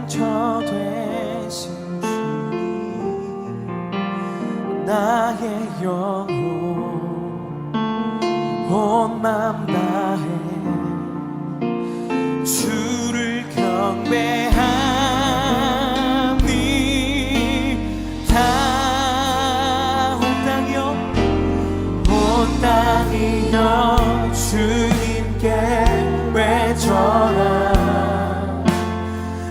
상처 되신 주님, 나의 영혼 온 맘 다해 주를 경배하니 다 온 땅이여 주님께 외쳐라.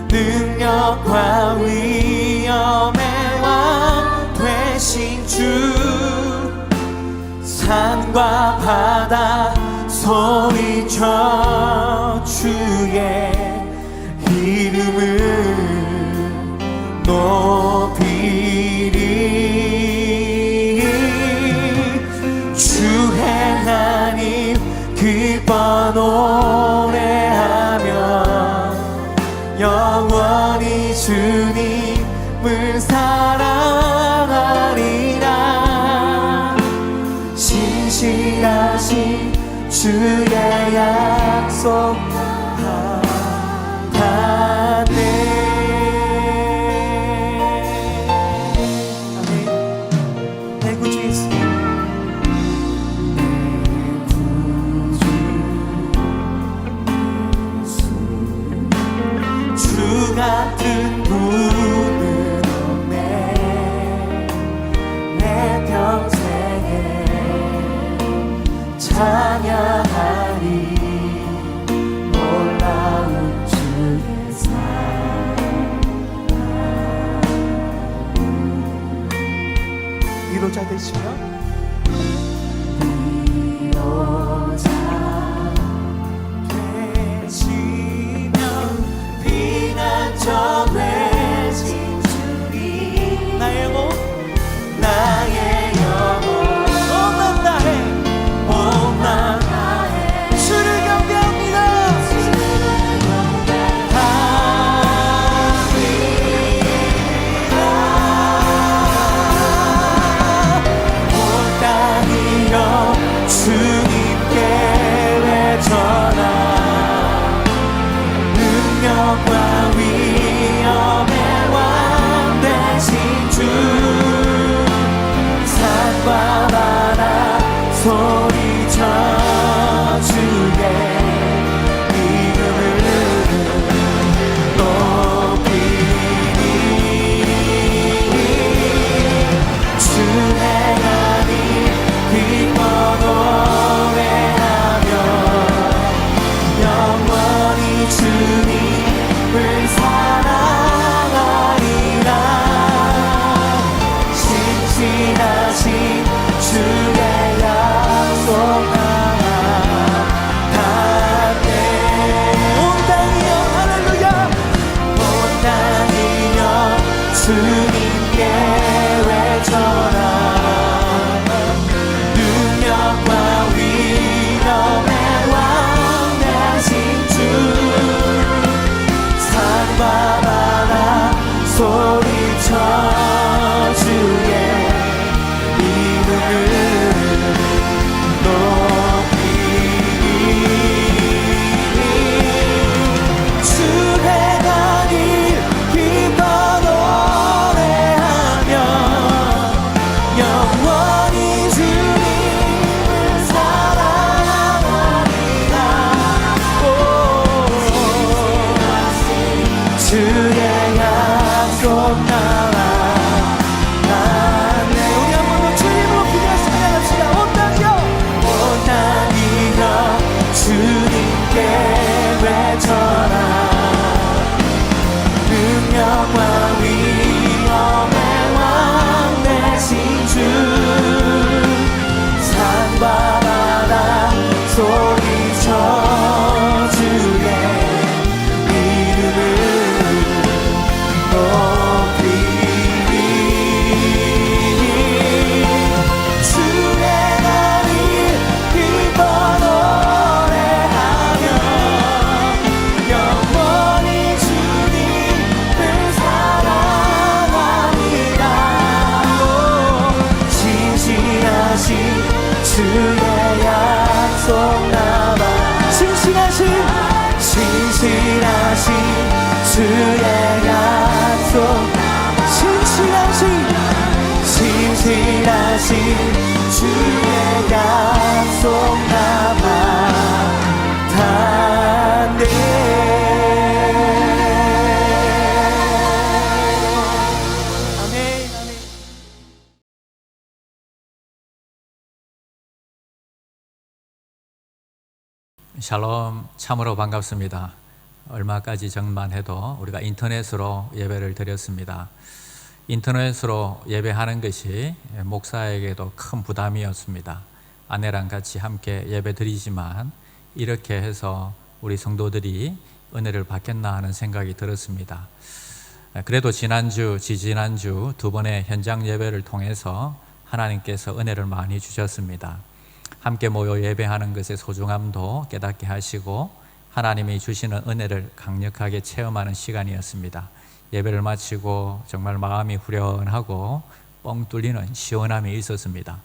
능력과 위엄의 왕 되신 주, 산과 바다 소리쳐 주의 이름을 높이리. 주 하나님 기뻐 노래하며 영원히 주님을 사랑하리라. 신실하신 주의 약속 받네. 아멘. 내 구주 예수, 주 같은 분은 없네. 내 평생에 찬양하리. 놀라운 주의 사랑, 위로자 되시며 위로자 되시며 피난처 되신 주님, 나의 영혼 온 맘 다해 주를 경배합니다. 온 땅이여 주님께 외쳐라. 능력과 위엄의 왕 되신 주, 산과 바다 소리쳐 주의 이름을 높이리. 주 하나님 기뻐 노래하며 영원히 주님을 사랑하리라. 신실하신 주의 약속 받네. 온 땅이여 할렐루야. 온 땅이여 주님께 외쳐라. 능력과 위엄의 왕 되신 주, 산과 바다 소리쳐 주의 이름을 높이리. 주 하나님 기뻐 노래하며 영원히 주님을 사랑하리라. 주의 약속 나와 우리 한번 더 주님으로 기도하시며 나갑시다. 온 땅이여 주님께 외쳐라. 능력과 위엄의 왕 되신 주, 산과 바다 소리쳐 주의 이름을 높이리. 주 하나님 기뻐 노래하며 영원히 주님을 사랑하리라. 신실하신 주의 약속 나와 신실하신 주의 약속 확실하신 주의 약속 나만하네. 샬롬, 참으로 반갑습니다. 얼마까지 전만 해도 우리가 인터넷으로 예배를 드렸습니다. 인터넷으로 예배하는 것이 목사에게도 큰 부담이었습니다. 아내랑 같이 함께 예배 드리지만 이렇게 해서 우리 성도들이 은혜를 받겠나 하는 생각이 들었습니다. 그래도 지난주, 지지난주 두 번의 현장 예배를 통해서 하나님께서 은혜를 많이 주셨습니다. 함께 모여 예배하는 것의 소중함도 깨닫게 하시고 하나님이 주시는 은혜를 강력하게 체험하는 시간이었습니다. 예배를 마치고 정말 마음이 후련하고 뻥 뚫리는 시원함이 있었습니다.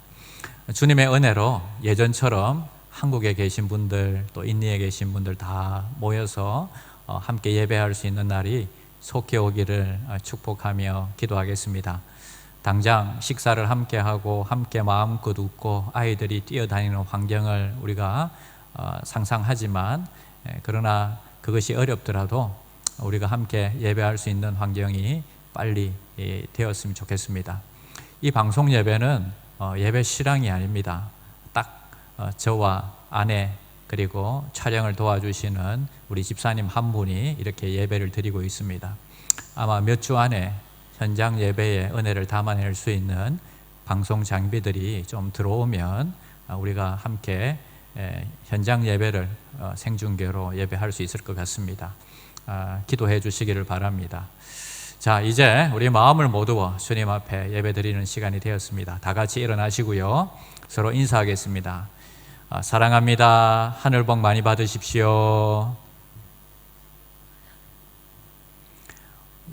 주님의 은혜로 예전처럼 한국에 계신 분들 또 인도에 계신 분들 다 모여서 함께 예배할 수 있는 날이 속히 오기를 축복하며 기도하겠습니다. 당장 식사를 함께 하고 함께 마음껏 웃고 아이들이 뛰어다니는 환경을 우리가 상상하지만 그러나 그것이 어렵더라도 우리가 함께 예배할 수 있는 환경이 빨리 되었으면 좋겠습니다. 이 방송 예배는 예배 실황이 아닙니다. 딱 저와 아내 그리고 촬영을 도와주시는 우리 집사님 한 분이 이렇게 예배를 드리고 있습니다. 아마 몇 주 안에 현장 예배의 은혜를 담아낼 수 있는 방송 장비들이 좀 들어오면 우리가 함께 현장 예배를 생중계로 예배할 수 있을 것 같습니다. 기도해 주시기를 바랍니다. 자, 이제 우리 마음을 모두어 주님 앞에 예배 드리는 시간이 되었습니다. 다 같이 일어나시고요. 서로 인사하겠습니다. 사랑합니다. 하늘 복 많이 받으십시오.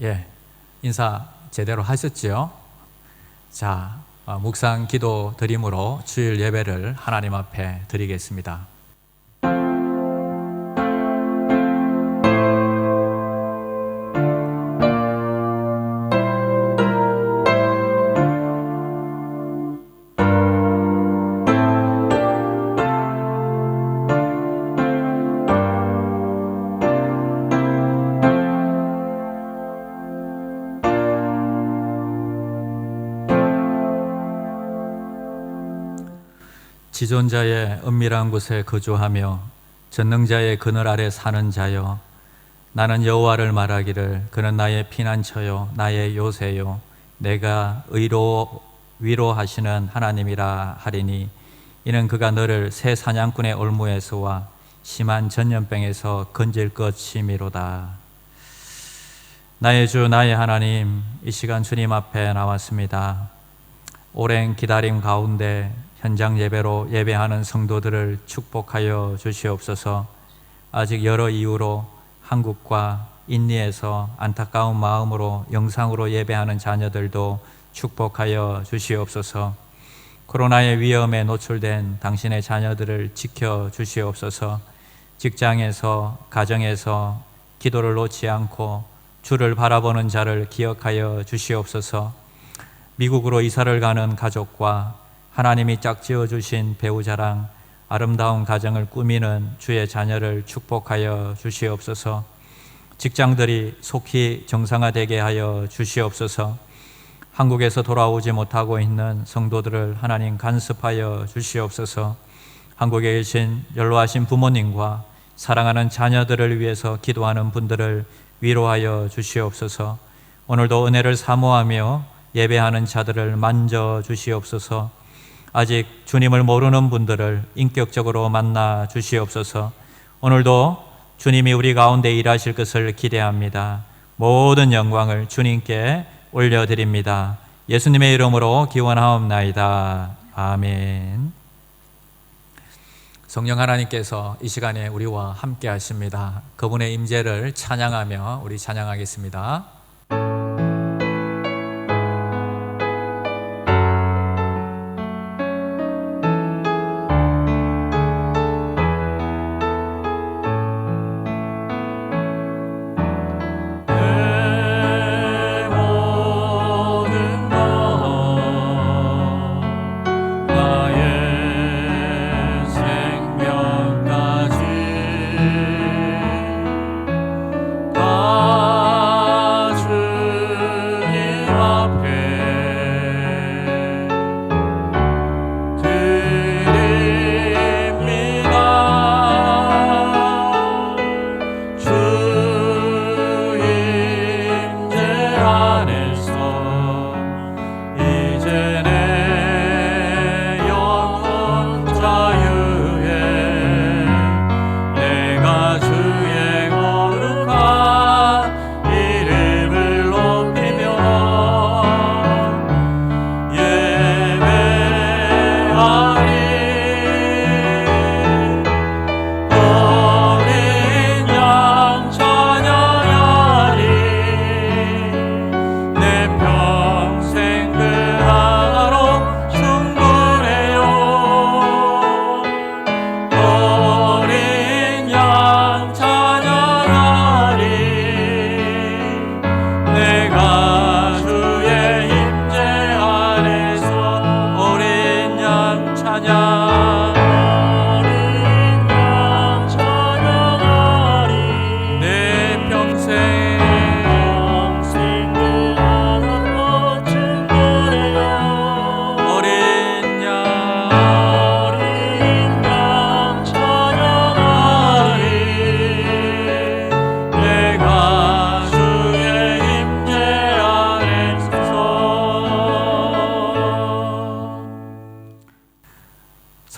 예, 인사 제대로 하셨죠? 자, 묵상 기도 드림으로 주일 예배를 하나님 앞에 드리겠습니다. 지존자의 은밀한 곳에 거주하며 전능자의 그늘 아래 사는 자여, 나는 여호와를 말하기를 그는 나의 피난처요 나의 요새요 내가 위로하시는 하나님이라 하리니, 이는 그가 너를 새 사냥꾼의 올무에서와 심한 전염병에서 건질 것이미로다. 나의 주 나의 하나님, 이 시간 주님 앞에 나왔습니다. 오랜 기다림 가운데 현장 예배로 예배하는 성도들을 축복하여 주시옵소서. 아직 여러 이유로 한국과 인도에서 안타까운 마음으로 영상으로 예배하는 자녀들도 축복하여 주시옵소서. 코로나의 위험에 노출된 당신의 자녀들을 지켜 주시옵소서. 직장에서, 가정에서 기도를 놓지 않고 주를 바라보는 자를 기억하여 주시옵소서. 미국으로 이사를 가는 가족과 하나님이 짝지어 주신 배우자랑 아름다운 가정을 꾸미는 주의 자녀를 축복하여 주시옵소서. 직장들이 속히 정상화되게 하여 주시옵소서. 한국에서 돌아오지 못하고 있는 성도들을 하나님 간섭하여 주시옵소서. 한국에 계신 연로하신 부모님과 사랑하는 자녀들을 위해서 기도하는 분들을 위로하여 주시옵소서. 오늘도 은혜를 사모하며 예배하는 자들을 만져 주시옵소서. 아직 주님을 모르는 분들을 인격적으로 만나 주시옵소서. 오늘도 주님이 우리 가운데 일하실 것을 기대합니다. 모든 영광을 주님께 올려드립니다. 예수님의 이름으로 기원하옵나이다. 아멘. 성령 하나님께서 이 시간에 우리와 함께 하십니다. 그분의 임재를 찬양하며 우리 찬양하겠습니다.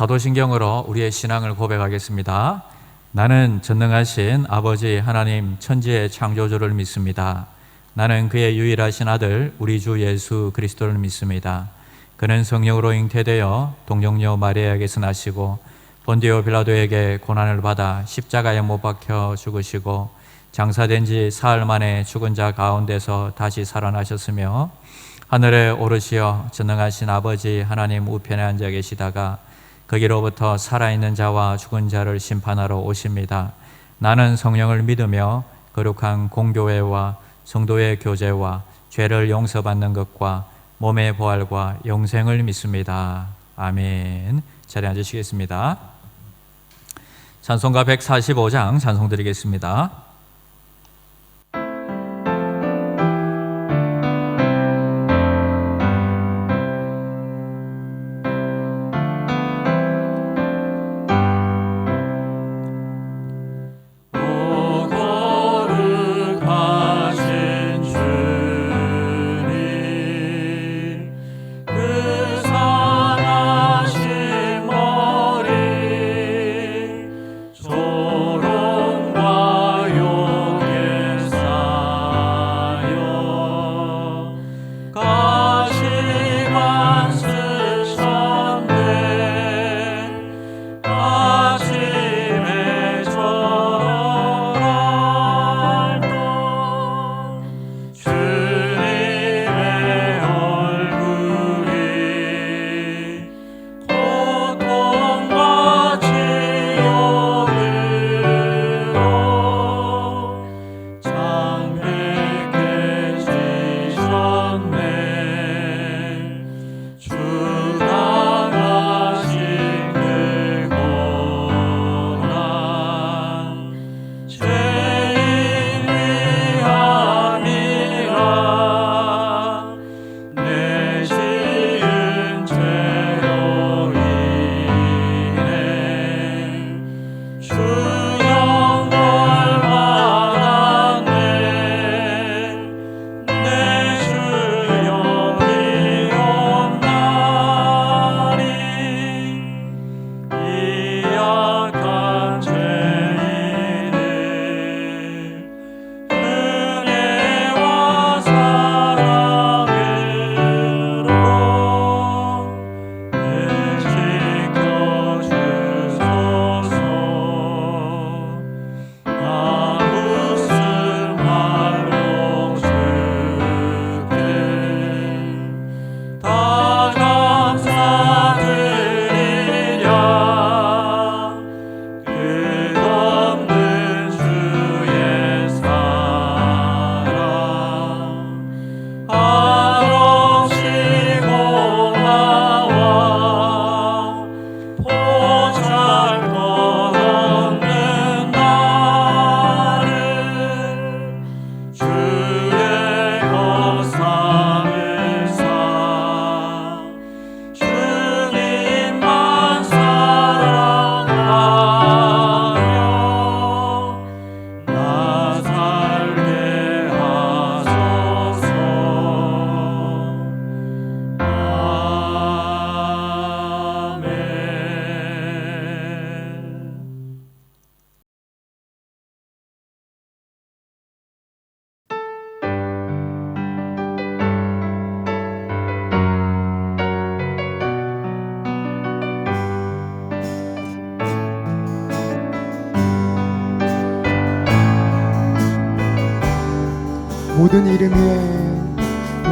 사도신경으로 우리의 신앙을 고백하겠습니다. 나는 전능하신 아버지 하나님 천지의 창조주를 믿습니다. 나는 그의 유일하신 아들 우리 주 예수 그리스도를 믿습니다. 그는 성령으로 잉태되어 동정녀 마리아에게서 나시고 본디오 빌라도에게 고난을 받아 십자가에 못 박혀 죽으시고 장사된 지 사흘 만에 죽은 자 가운데서 다시 살아나셨으며 하늘에 오르시어 전능하신 아버지 하나님 우편에 앉아 계시다가 거기로부터 살아있는 자와 죽은 자를 심판하러 오십니다. 나는 성령을 믿으며 거룩한 공교회와 성도의 교제와 죄를 용서받는 것과 몸의 부활과 영생을 믿습니다. 아멘. 자리에 앉으시겠습니다. 찬송가 145장 찬송 드리겠습니다.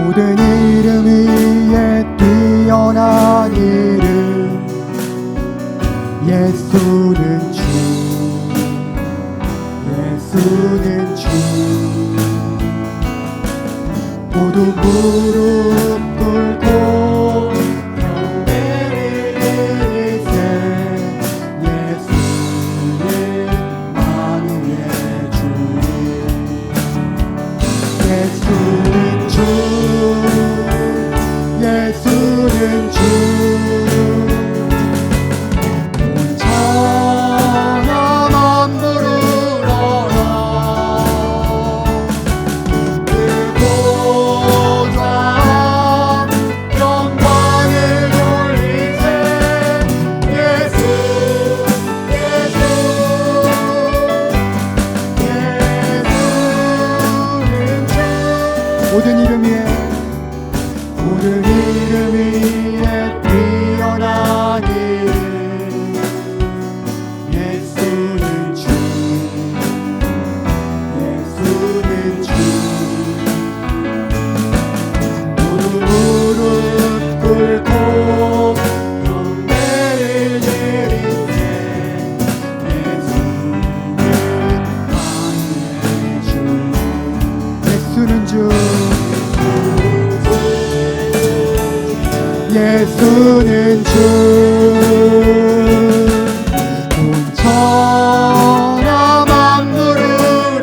모든 이름 위에 뛰어난 이름 예수는 주 예수는 주 모두 무릎 꿇고 경배를 드리세 예수는 만유의 주 예수는 주 예수는 주 온 천하만 부르러라 그 보좌 예수는 주 온 천하 만물을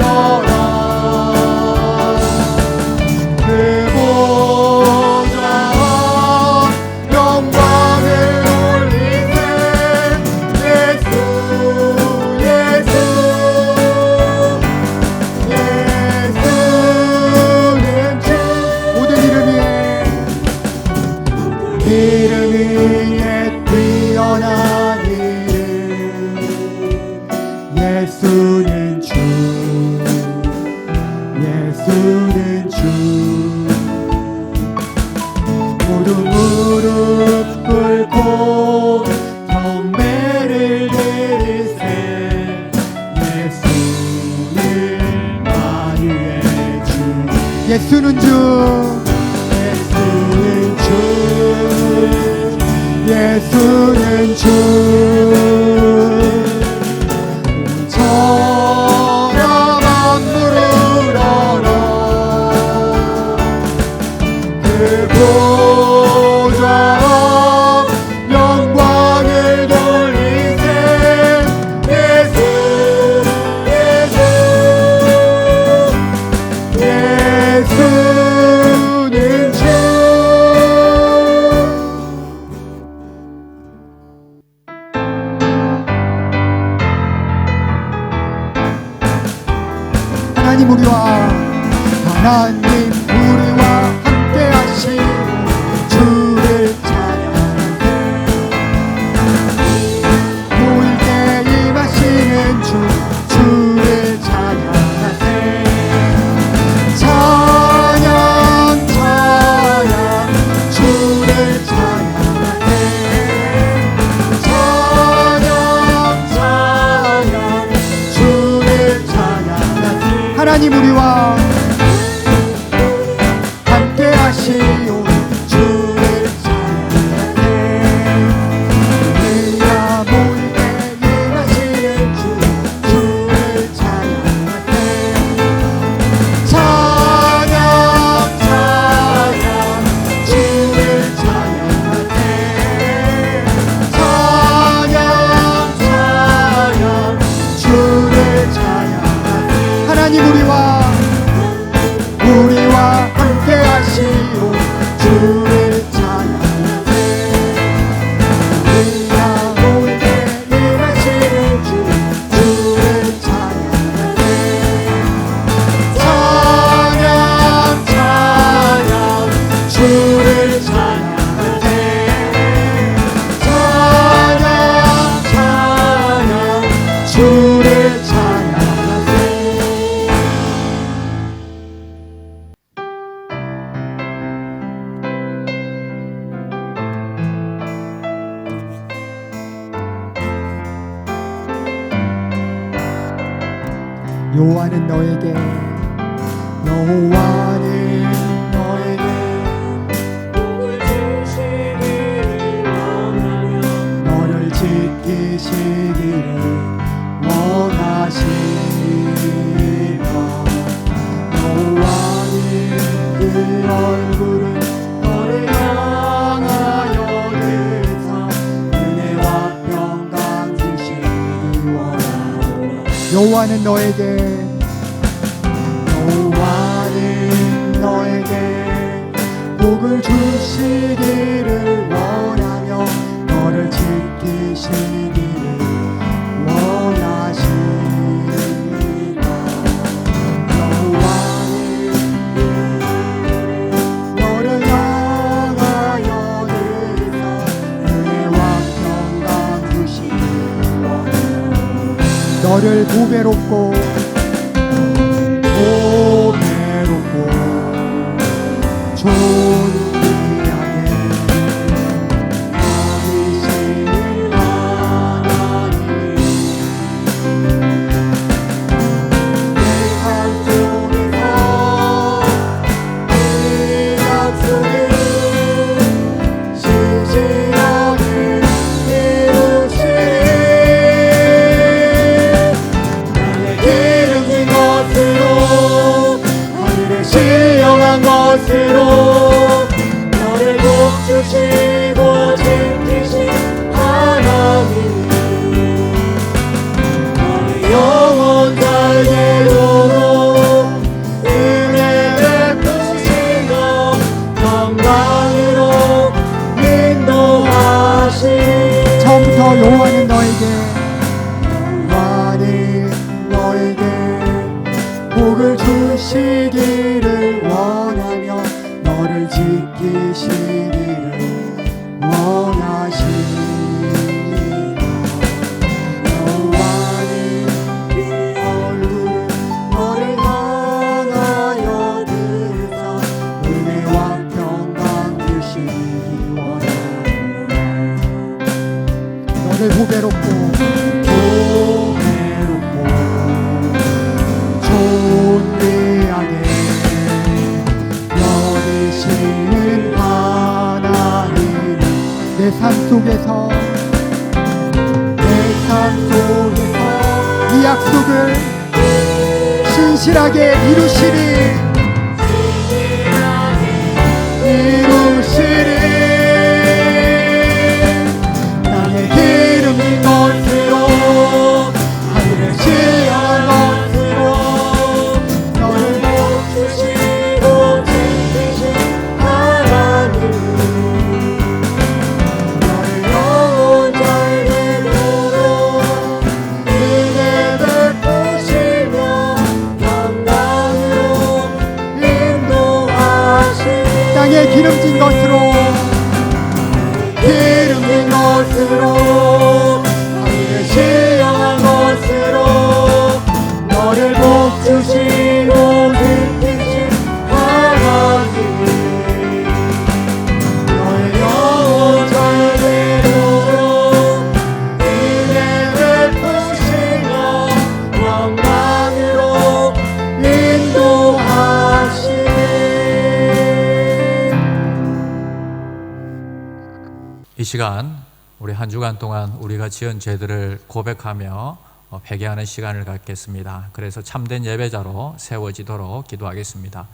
얼어 그 보좌 영광을 올리세 예수 예수는 주 모든 이름 위에 뛰어난 이름 예수는 주 예수는 주 모두 무릎 꿇고 경배를 드리세 예수는 만유의 주 예수는 주 예수는 주 천하 만물을 얼어 그 보좌 영광을 돌리세 예수 예수는 주 하나님 우리와 함께 하시고 주를 찬양하세 모일 때 임하시는 주를 찬양하세 찬양 찬양 주를 찬양하세 찬양 찬양 주를 찬양하세 하나님 우리와 함께 하시오 주를 찬양하세 우리가 모일 때 임하시는 주를 찬양하세 찬양 찬양 주를 찬양하세 찬양 찬양 주를 찬양하세 하나님 우리와 함께 하시오 주를 찬양하세 우리가 모일 때 임하시는 주를 찬양하세 찬양 찬양 주를 찬양하세 찬양 찬양 주를 찬양하세 여호와는 너에게 복을 주시기를 원하며 너를 지키시기를 원하시며 여호와는 그 얼굴을 너를 향하여 드사 은혜와 평강 주시기 원하오라 여호와는 너에게 복을 주시기를 원하며 너를 지키시기를 원하시며 여호와는 너를 향하여 드사 은혜와 평강 주시기를 원하오라 너를 보배롭고 존귀하게 여기시는 하나님 내 삶 속에서 이 약속을 시시하게 이루시리 나의 길 그래서 여호와는 너에게 복을 주시기를 원하며 너를 지키시기를 원하시니 여호와는 그 얼굴을 너를 향하여 드사 은혜와 평강 주시기 원하노라. 너를 보배롭고 존귀하게 여기시는 하나님 내 삶 속에서 이 약속을 신실하게 이루시리 땅에 기름진 것으로 하늘을 지어한 것으로 너를 복주시고 지키신 하나님 너를 영원잘 되도록 은혜 베푸시며 평강으로 인도하시니 땅에 기름진 것으로 하늘을 시영한 것으로 너를 복주시고 지키신 하나님 너의 영혼 잘 되도록 은혜 베푸시며 영광으로 인도하시니. 이 시간 우리 한 주간 동안 우리가 지은 죄들을 고백하며 회개하는 시간을 갖겠습니다. 그래서 참된 예배자로 세워지도록 기도하겠습니다.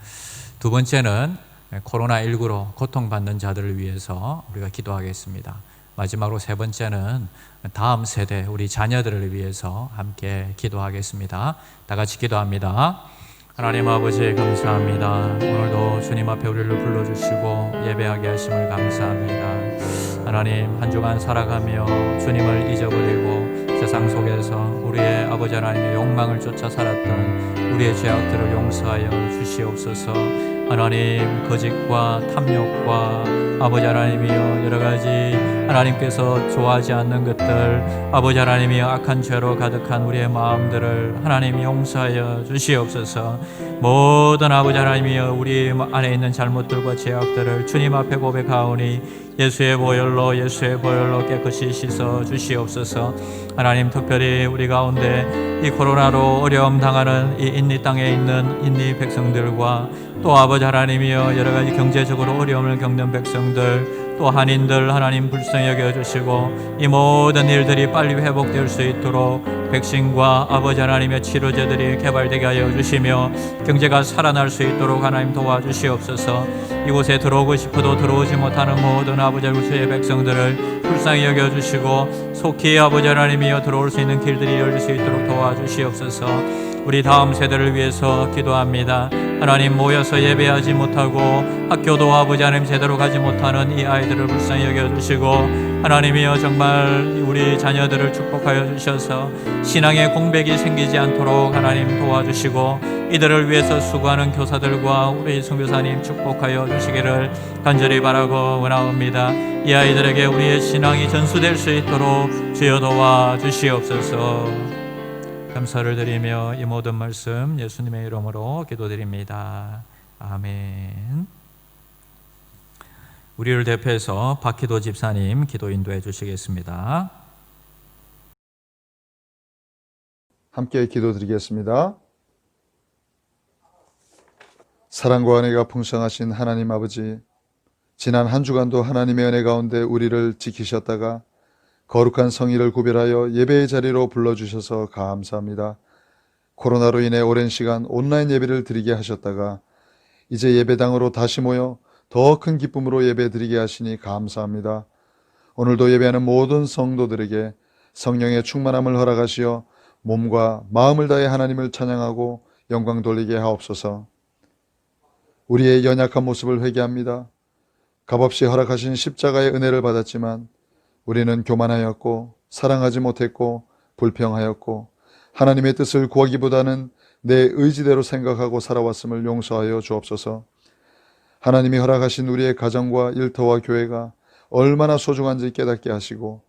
두 번째는 코로나19로 고통받는 자들을 위해서 우리가 기도하겠습니다. 마지막으로 세 번째는 다음 세대 우리 자녀들을 위해서 함께 기도하겠습니다. 다 같이 기도합니다. 하나님 아버지 감사합니다. 오늘도 주님 앞에 우리를 불러주시고 예배하게 하심을 감사합니다. 하나님 한 주간 살아가며 주님을 잊어버리고 세상 속에서 우리의 아버지 하나님의 욕망을 쫓아 살았던 우리의 죄악들을 용서하여 주시옵소서. 하나님 거짓과 탐욕과 아버지 하나님이여 여러가지 하나님께서 좋아하지 않는 것들 아버지 하나님이여 악한 죄로 가득한 우리의 마음들을 하나님 용서하여 주시옵소서. 모든 아버지 하나님이여 우리 안에 있는 잘못들과 죄악들을 주님 앞에 고백하오니 예수의 보혈로 깨끗이 씻어 주시옵소서. 하나님 특별히 우리 가운데 이 코로나로 어려움 당하는 이 인리 땅에 있는 인리 백성들과 또 아버지 하나님이여 여러가지 경제적으로 어려움을 겪는 백성들 또 한인들 하나님 불쌍히 여겨주시고 이 모든 일들이 빨리 회복될 수 있도록 백신과 아버지 하나님의 치료제들이 개발되게 하여 주시며 경제가 살아날 수 있도록 하나님 도와주시옵소서. 이곳에 들어오고 싶어도 들어오지 못하는 모든 아버지 우주의 백성들을 불쌍히 여겨주시고 속히 아버지 하나님이여 들어올 수 있는 길들이 열릴 수 있도록 도와주시옵소서. 우리 다음 세대를 위해서 기도합니다. 하나님 모여서 예배하지 못하고 학교도 아버지 하나님 제대로 가지 못하는 이 아이들을 불쌍히 여겨주시고 하나님이여 정말 우리 자녀들을 축복하여 주셔서 신앙의 공백이 생기지 않도록 하나님 도와주시고 이들을 위해서 수고하는 교사들과 우리 선교사님 축복하여 주시기를 간절히 바라고 원하옵니다. 이 아이들에게 우리의 신앙이 전수될 수 있도록 주여 도와주시옵소서. 감사를 드리며 이 모든 말씀 예수님의 이름으로 기도드립니다. 아멘. 우리를 대표해서 박희도 집사님 기도 인도해 주시겠습니다. 함께 기도드리겠습니다. 사랑과 은혜가 풍성하신 하나님 아버지, 지난 한 주간도 하나님의 은혜 가운데 우리를 지키셨다가 거룩한 성의를 구별하여 예배의 자리로 불러주셔서 감사합니다. 코로나로 인해 오랜 시간 온라인 예배를 드리게 하셨다가 이제 예배당으로 다시 모여 더 큰 기쁨으로 예배 드리게 하시니 감사합니다. 오늘도 예배하는 모든 성도들에게 성령의 충만함을 허락하시어 몸과 마음을 다해 하나님을 찬양하고 영광 돌리게 하옵소서. 우리의 연약한 모습을 회개합니다. 값없이 허락하신 십자가의 은혜를 받았지만 우리는 교만하였고 사랑하지 못했고 불평하였고 하나님의 뜻을 구하기보다는 내 의지대로 생각하고 살아왔음을 용서하여 주옵소서. 하나님이 허락하신 우리의 가정과 일터와 교회가 얼마나 소중한지 깨닫게 하시고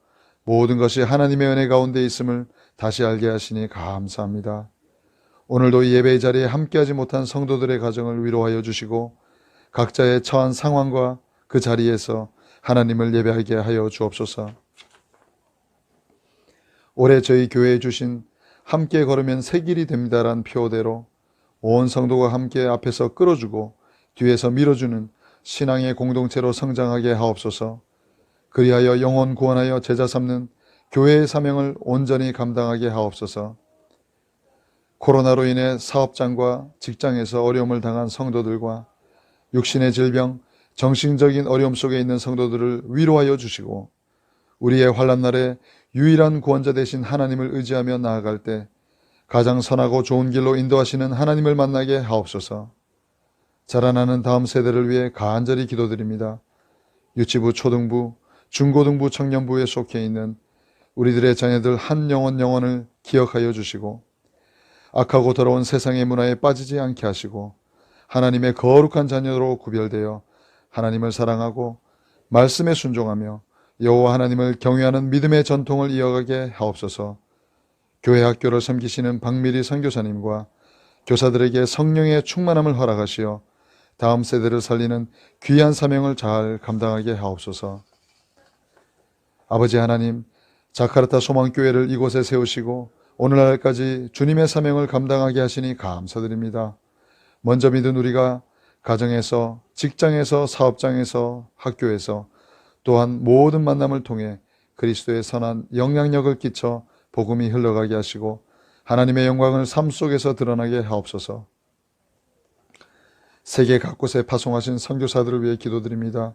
모든 것이 하나님의 은혜 가운데 있음을 다시 알게 하시니 감사합니다. 오늘도 이 예배의 자리에 함께하지 못한 성도들의 가정을 위로하여 주시고 각자의 처한 상황과 그 자리에서 하나님을 예배하게 하여 주옵소서. 올해 저희 교회에 주신 함께 걸으면 새 길이 됩니다란 표어대로 온 성도가 함께 앞에서 끌어주고 뒤에서 밀어주는 신앙의 공동체로 성장하게 하옵소서. 그리하여 영혼 구원하여 제자 삼는 교회의 사명을 온전히 감당하게 하옵소서. 코로나로 인해 사업장과 직장에서 어려움을 당한 성도들과 육신의 질병, 정신적인 어려움 속에 있는 성도들을 위로하여 주시고 우리의 환난날에 유일한 구원자 되신 하나님을 의지하며 나아갈 때 가장 선하고 좋은 길로 인도하시는 하나님을 만나게 하옵소서. 자라나는 다음 세대를 위해 간절히 기도드립니다. 유치부, 초등부, 중고등부, 청년부에 속해 있는 우리들의 자녀들 한 영혼을 기억하여 주시고 악하고 더러운 세상의 문화에 빠지지 않게 하시고 하나님의 거룩한 자녀로 구별되어 하나님을 사랑하고 말씀에 순종하며 여호와 하나님을 경외하는 믿음의 전통을 이어가게 하옵소서. 교회 학교를 섬기시는 박미리 선교사님과 교사들에게 성령의 충만함을 허락하시어 다음 세대를 살리는 귀한 사명을 잘 감당하게 하옵소서. 아버지 하나님, 자카르타 소망교회를 이곳에 세우시고 오늘날까지 주님의 사명을 감당하게 하시니 감사드립니다. 먼저 믿은 우리가 가정에서, 직장에서, 사업장에서, 학교에서 또한 모든 만남을 통해 그리스도의 선한 영향력을 끼쳐 복음이 흘러가게 하시고 하나님의 영광을 삶 속에서 드러나게 하옵소서. 세계 각곳에 파송하신 선교사들을 위해 기도드립니다.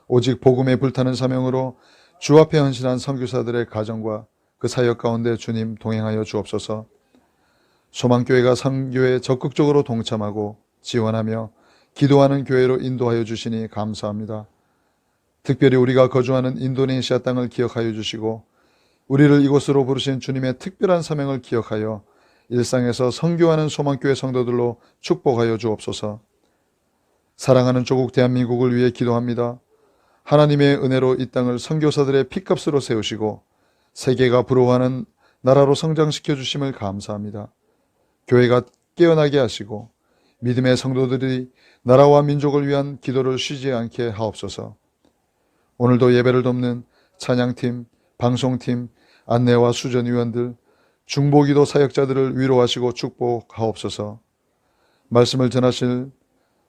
오직 복음에 불타는 사명으로 주 앞에 헌신한 선교사들의 가정과 그 사역 가운데 주님 동행하여 주옵소서. 소망교회가 선교에 적극적으로 동참하고 지원하며 기도하는 교회로 인도하여 주시니 감사합니다. 특별히 우리가 거주하는 인도네시아 땅을 기억하여 주시고 우리를 이곳으로 부르신 주님의 특별한 사명을 기억하여 일상에서 선교하는 소망교회 성도들로 축복하여 주옵소서. 사랑하는 조국 대한민국을 위해 기도합니다. 하나님의 은혜로 이 땅을 선교사들의 핏값으로 세우시고 세계가 부러워하는 나라로 성장시켜 주심을 감사합니다. 교회가 깨어나게 하시고 믿음의 성도들이 나라와 민족을 위한 기도를 쉬지 않게 하옵소서. 오늘도 예배를 돕는 찬양팀, 방송팀, 안내와 수전위원들, 중보기도 사역자들을 위로하시고 축복하옵소서. 말씀을 전하실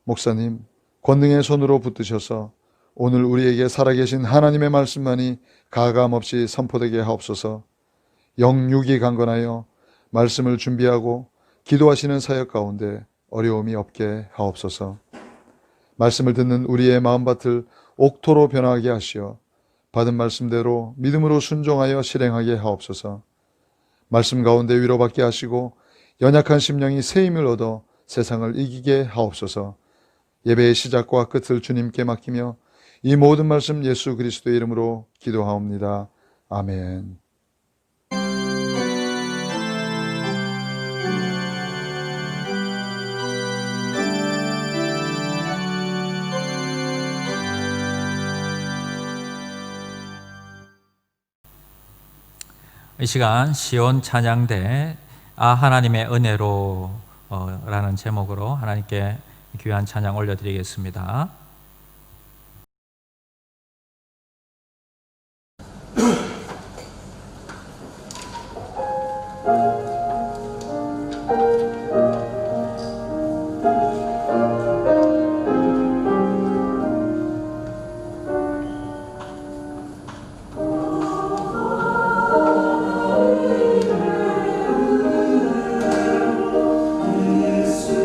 목사님, 권능의 손으로 붙드셔서 오늘 우리에게 살아계신 하나님의 말씀만이 가감없이 선포되게 하옵소서. 영육이 강건하여 말씀을 준비하고 기도하시는 사역 가운데 어려움이 없게 하옵소서. 말씀을 듣는 우리의 마음밭을 옥토로 변화하게 하시어 받은 말씀대로 믿음으로 순종하여 실행하게 하옵소서. 말씀 가운데 위로받게 하시고 연약한 심령이 새 힘을 얻어 세상을 이기게 하옵소서. 예배의 시작과 끝을 주님께 맡기며 이 모든 말씀 예수 그리스도의 이름으로 기도하옵니다. 아멘. 이 시간 시온 찬양대 하나님의 은혜로 라는 제목으로 하나님께 귀한 찬양 올려드리겠습니다. 예수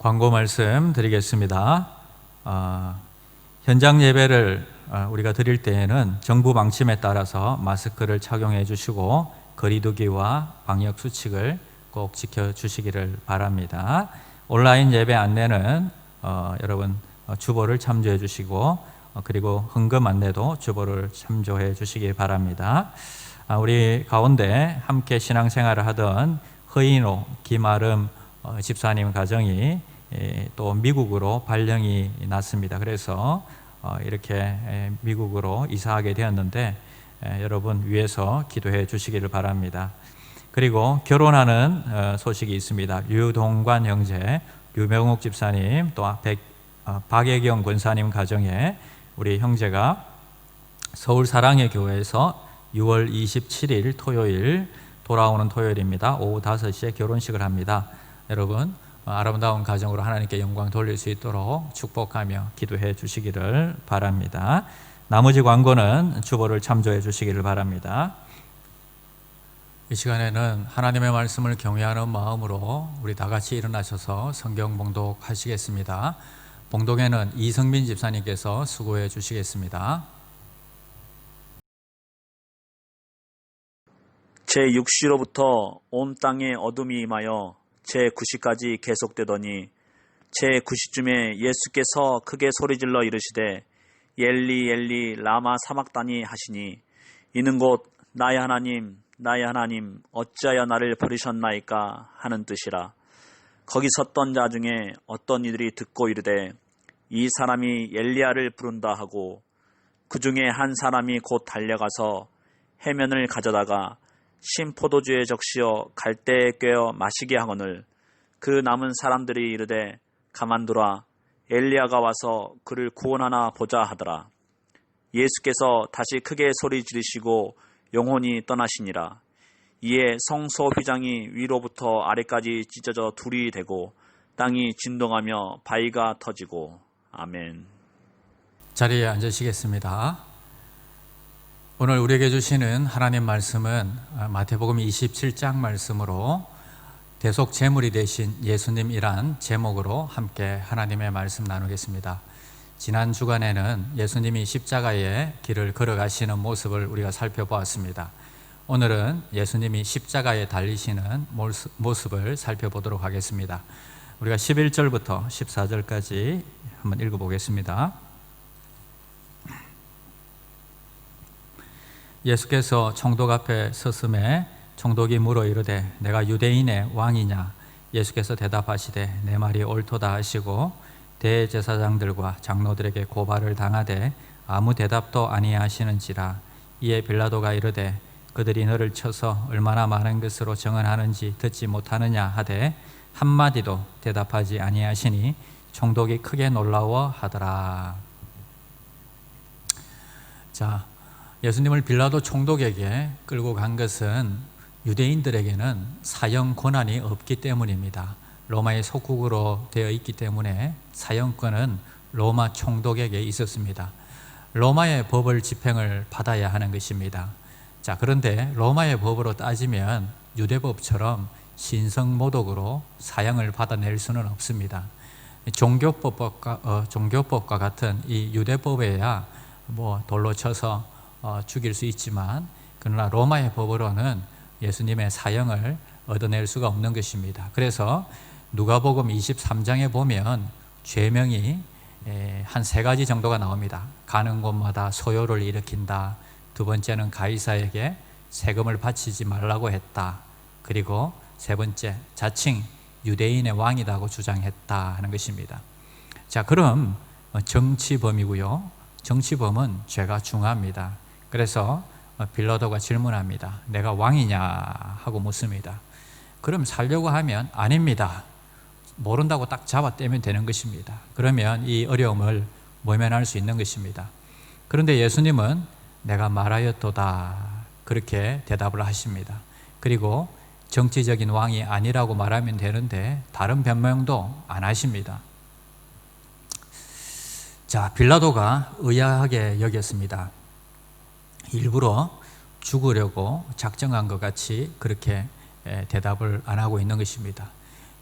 광고 말씀 드리겠습니다. 현장 예배를 우리가 드릴 때에는 정부 방침에 따라서 마스크를 착용해 주시고 거리두기와 방역 수칙을 꼭 지켜주시기를 바랍니다. 온라인 예배 안내는 여러분 주보를 참조해 주시고 그리고 헌금 안내도 주보를 참조해 주시기 바랍니다. 우리 가운데 함께 신앙생활을 하던 허인호, 김아름 집사님 가정이 또 미국으로 발령이 났습니다. 그래서 이렇게 미국으로 이사하게 되었는데 여러분 위해서 기도해 주시기를 바랍니다. 그리고 결혼하는 소식이 있습니다. 류동관 형제, 류명욱 집사님, 또 박예경 권사님 가정에 우리 형제가 서울 사랑의 교회에서 6월 27일 토요일 돌아오는 토요일입니다. 오후 5시에 결혼식을 합니다. 여러분 아름다운 가정으로 하나님께 영광 돌릴 수 있도록 축복하며 기도해 주시기를 바랍니다. 나머지 광고는 주보를 참조해 주시기를 바랍니다. 이 시간에는 하나님의 말씀을 경외하는 마음으로 우리 다 같이 일어나셔서 성경 봉독하시겠습니다. 봉독에는 이성민 집사님께서 수고해 주시겠습니다. 제6시로부터 온 땅에 어둠이 임하여 제9시까지 계속되더니 제9시쯤에 예수께서 크게 소리질러 이르시되 엘리 엘리 라마 사막다니 하시니 이는 곧 나의 하나님 나의 하나님 어찌하여 나를 버리셨나이까 하는 뜻이라. 거기 섰던 자 중에 어떤 이들이 듣고 이르되 이 사람이 엘리야를 부른다 하고 그 중에 한 사람이 곧 달려가서 해면을 가져다가 신포도주에 적시어 갈대에 꿰어 마시게 하거늘 그 남은 사람들이 이르되 가만두라 엘리야가 와서 그를 구원하나 보자 하더라. 예수께서 다시 크게 소리 지르시고 영혼이 떠나시니라. 이에 성소 휘장이 위로부터 아래까지 찢어져 둘이 되고 땅이 진동하며 바위가 터지고. 아멘. 자리에 앉으시겠습니다. 오늘 우리에게 주시는 하나님 말씀은 마태복음 27장 말씀으로 대속 제물이 되신 예수님이란 제목으로 함께 하나님의 말씀 나누겠습니다. 지난 주간에는 예수님이 십자가의 길을 걸어가시는 모습을 우리가 살펴보았습니다. 오늘은 예수님이 십자가에 달리시는 모습을 살펴보도록 하겠습니다. 우리가 11절부터 14절까지 한번 읽어보겠습니다. 예수께서 총독 앞에 섰음에 총독이 물어 이르되 내가 유대인의 왕이냐? 예수께서 대답하시되 내 말이 옳도다 하시고 대제사장들과 장로들에게 고발을 당하되 아무 대답도 아니하시는지라. 이에 빌라도가 이르되 그들이 너를 쳐서 얼마나 많은 것으로 정언하는지 듣지 못하느냐 하되 한마디도 대답하지 아니하시니 총독이 크게 놀라워하더라. 자, 예수님을 빌라도 총독에게 끌고 간 것은 유대인들에게는 사형 권한이 없기 때문입니다. 로마의 속국으로 되어 있기 때문에 사형권은 로마 총독에게 있었습니다. 로마의 법을 집행을 받아야 하는 것입니다. 자, 그런데 로마의 법으로 따지면 유대법처럼 신성모독으로 사형을 받아낼 수는 없습니다. 종교법과 같은 이 유대법에야 돌로 쳐서 죽일 수 있지만, 그러나 로마의 법으로는 예수님의 사형을 얻어낼 수가 없는 것입니다. 그래서 누가복음 23장에 보면 죄명이 한 3가지 정도가 나옵니다. 가는 곳마다 소요를 일으킨다. 두 번째는 가이사에게 세금을 바치지 말라고 했다. 그리고 세 번째, 자칭 유대인의 왕이라고 주장했다 하는 것입니다. 자, 그럼 정치범이고요. 정치범은 죄가 중합니다. 그래서 빌라도가 질문합니다. 내가 왕이냐 하고 묻습니다. 그럼 살려고 하면 아닙니다. 모른다고 딱 잡아떼면 되는 것입니다. 그러면 이 어려움을 모면할 수 있는 것입니다. 그런데 예수님은 내가 말하였도다 그렇게 대답을 하십니다. 그리고 정치적인 왕이 아니라고 말하면 되는데 다른 변명도 안 하십니다. 자, 빌라도가 의아하게 여겼습니다. 일부러 죽으려고 작정한 것 같이 그렇게 대답을 안 하고 있는 것입니다.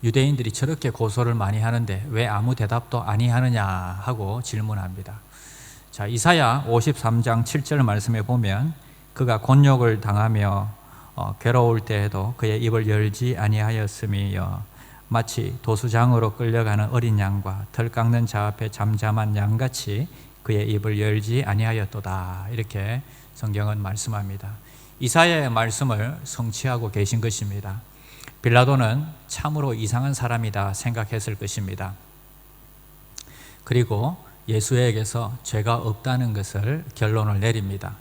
유대인들이 저렇게 고소를 많이 하는데 왜 아무 대답도 아니하느냐 하고 질문합니다. 자, 이사야 53장 7절 말씀에 보면 그가 곤욕을 당하며 괴로울 때에도 그의 입을 열지 아니하였으며 마치 도수장으로 끌려가는 어린 양과 털 깎는 자 앞에 잠잠한 양같이 그의 입을 열지 아니하였도다. 이렇게 성경은 말씀합니다. 이사야의 말씀을 성취하고 계신 것입니다. 빌라도는 참으로 이상한 사람이다 생각했을 것입니다. 그리고 예수에게서 죄가 없다는 것을 결론을 내립니다.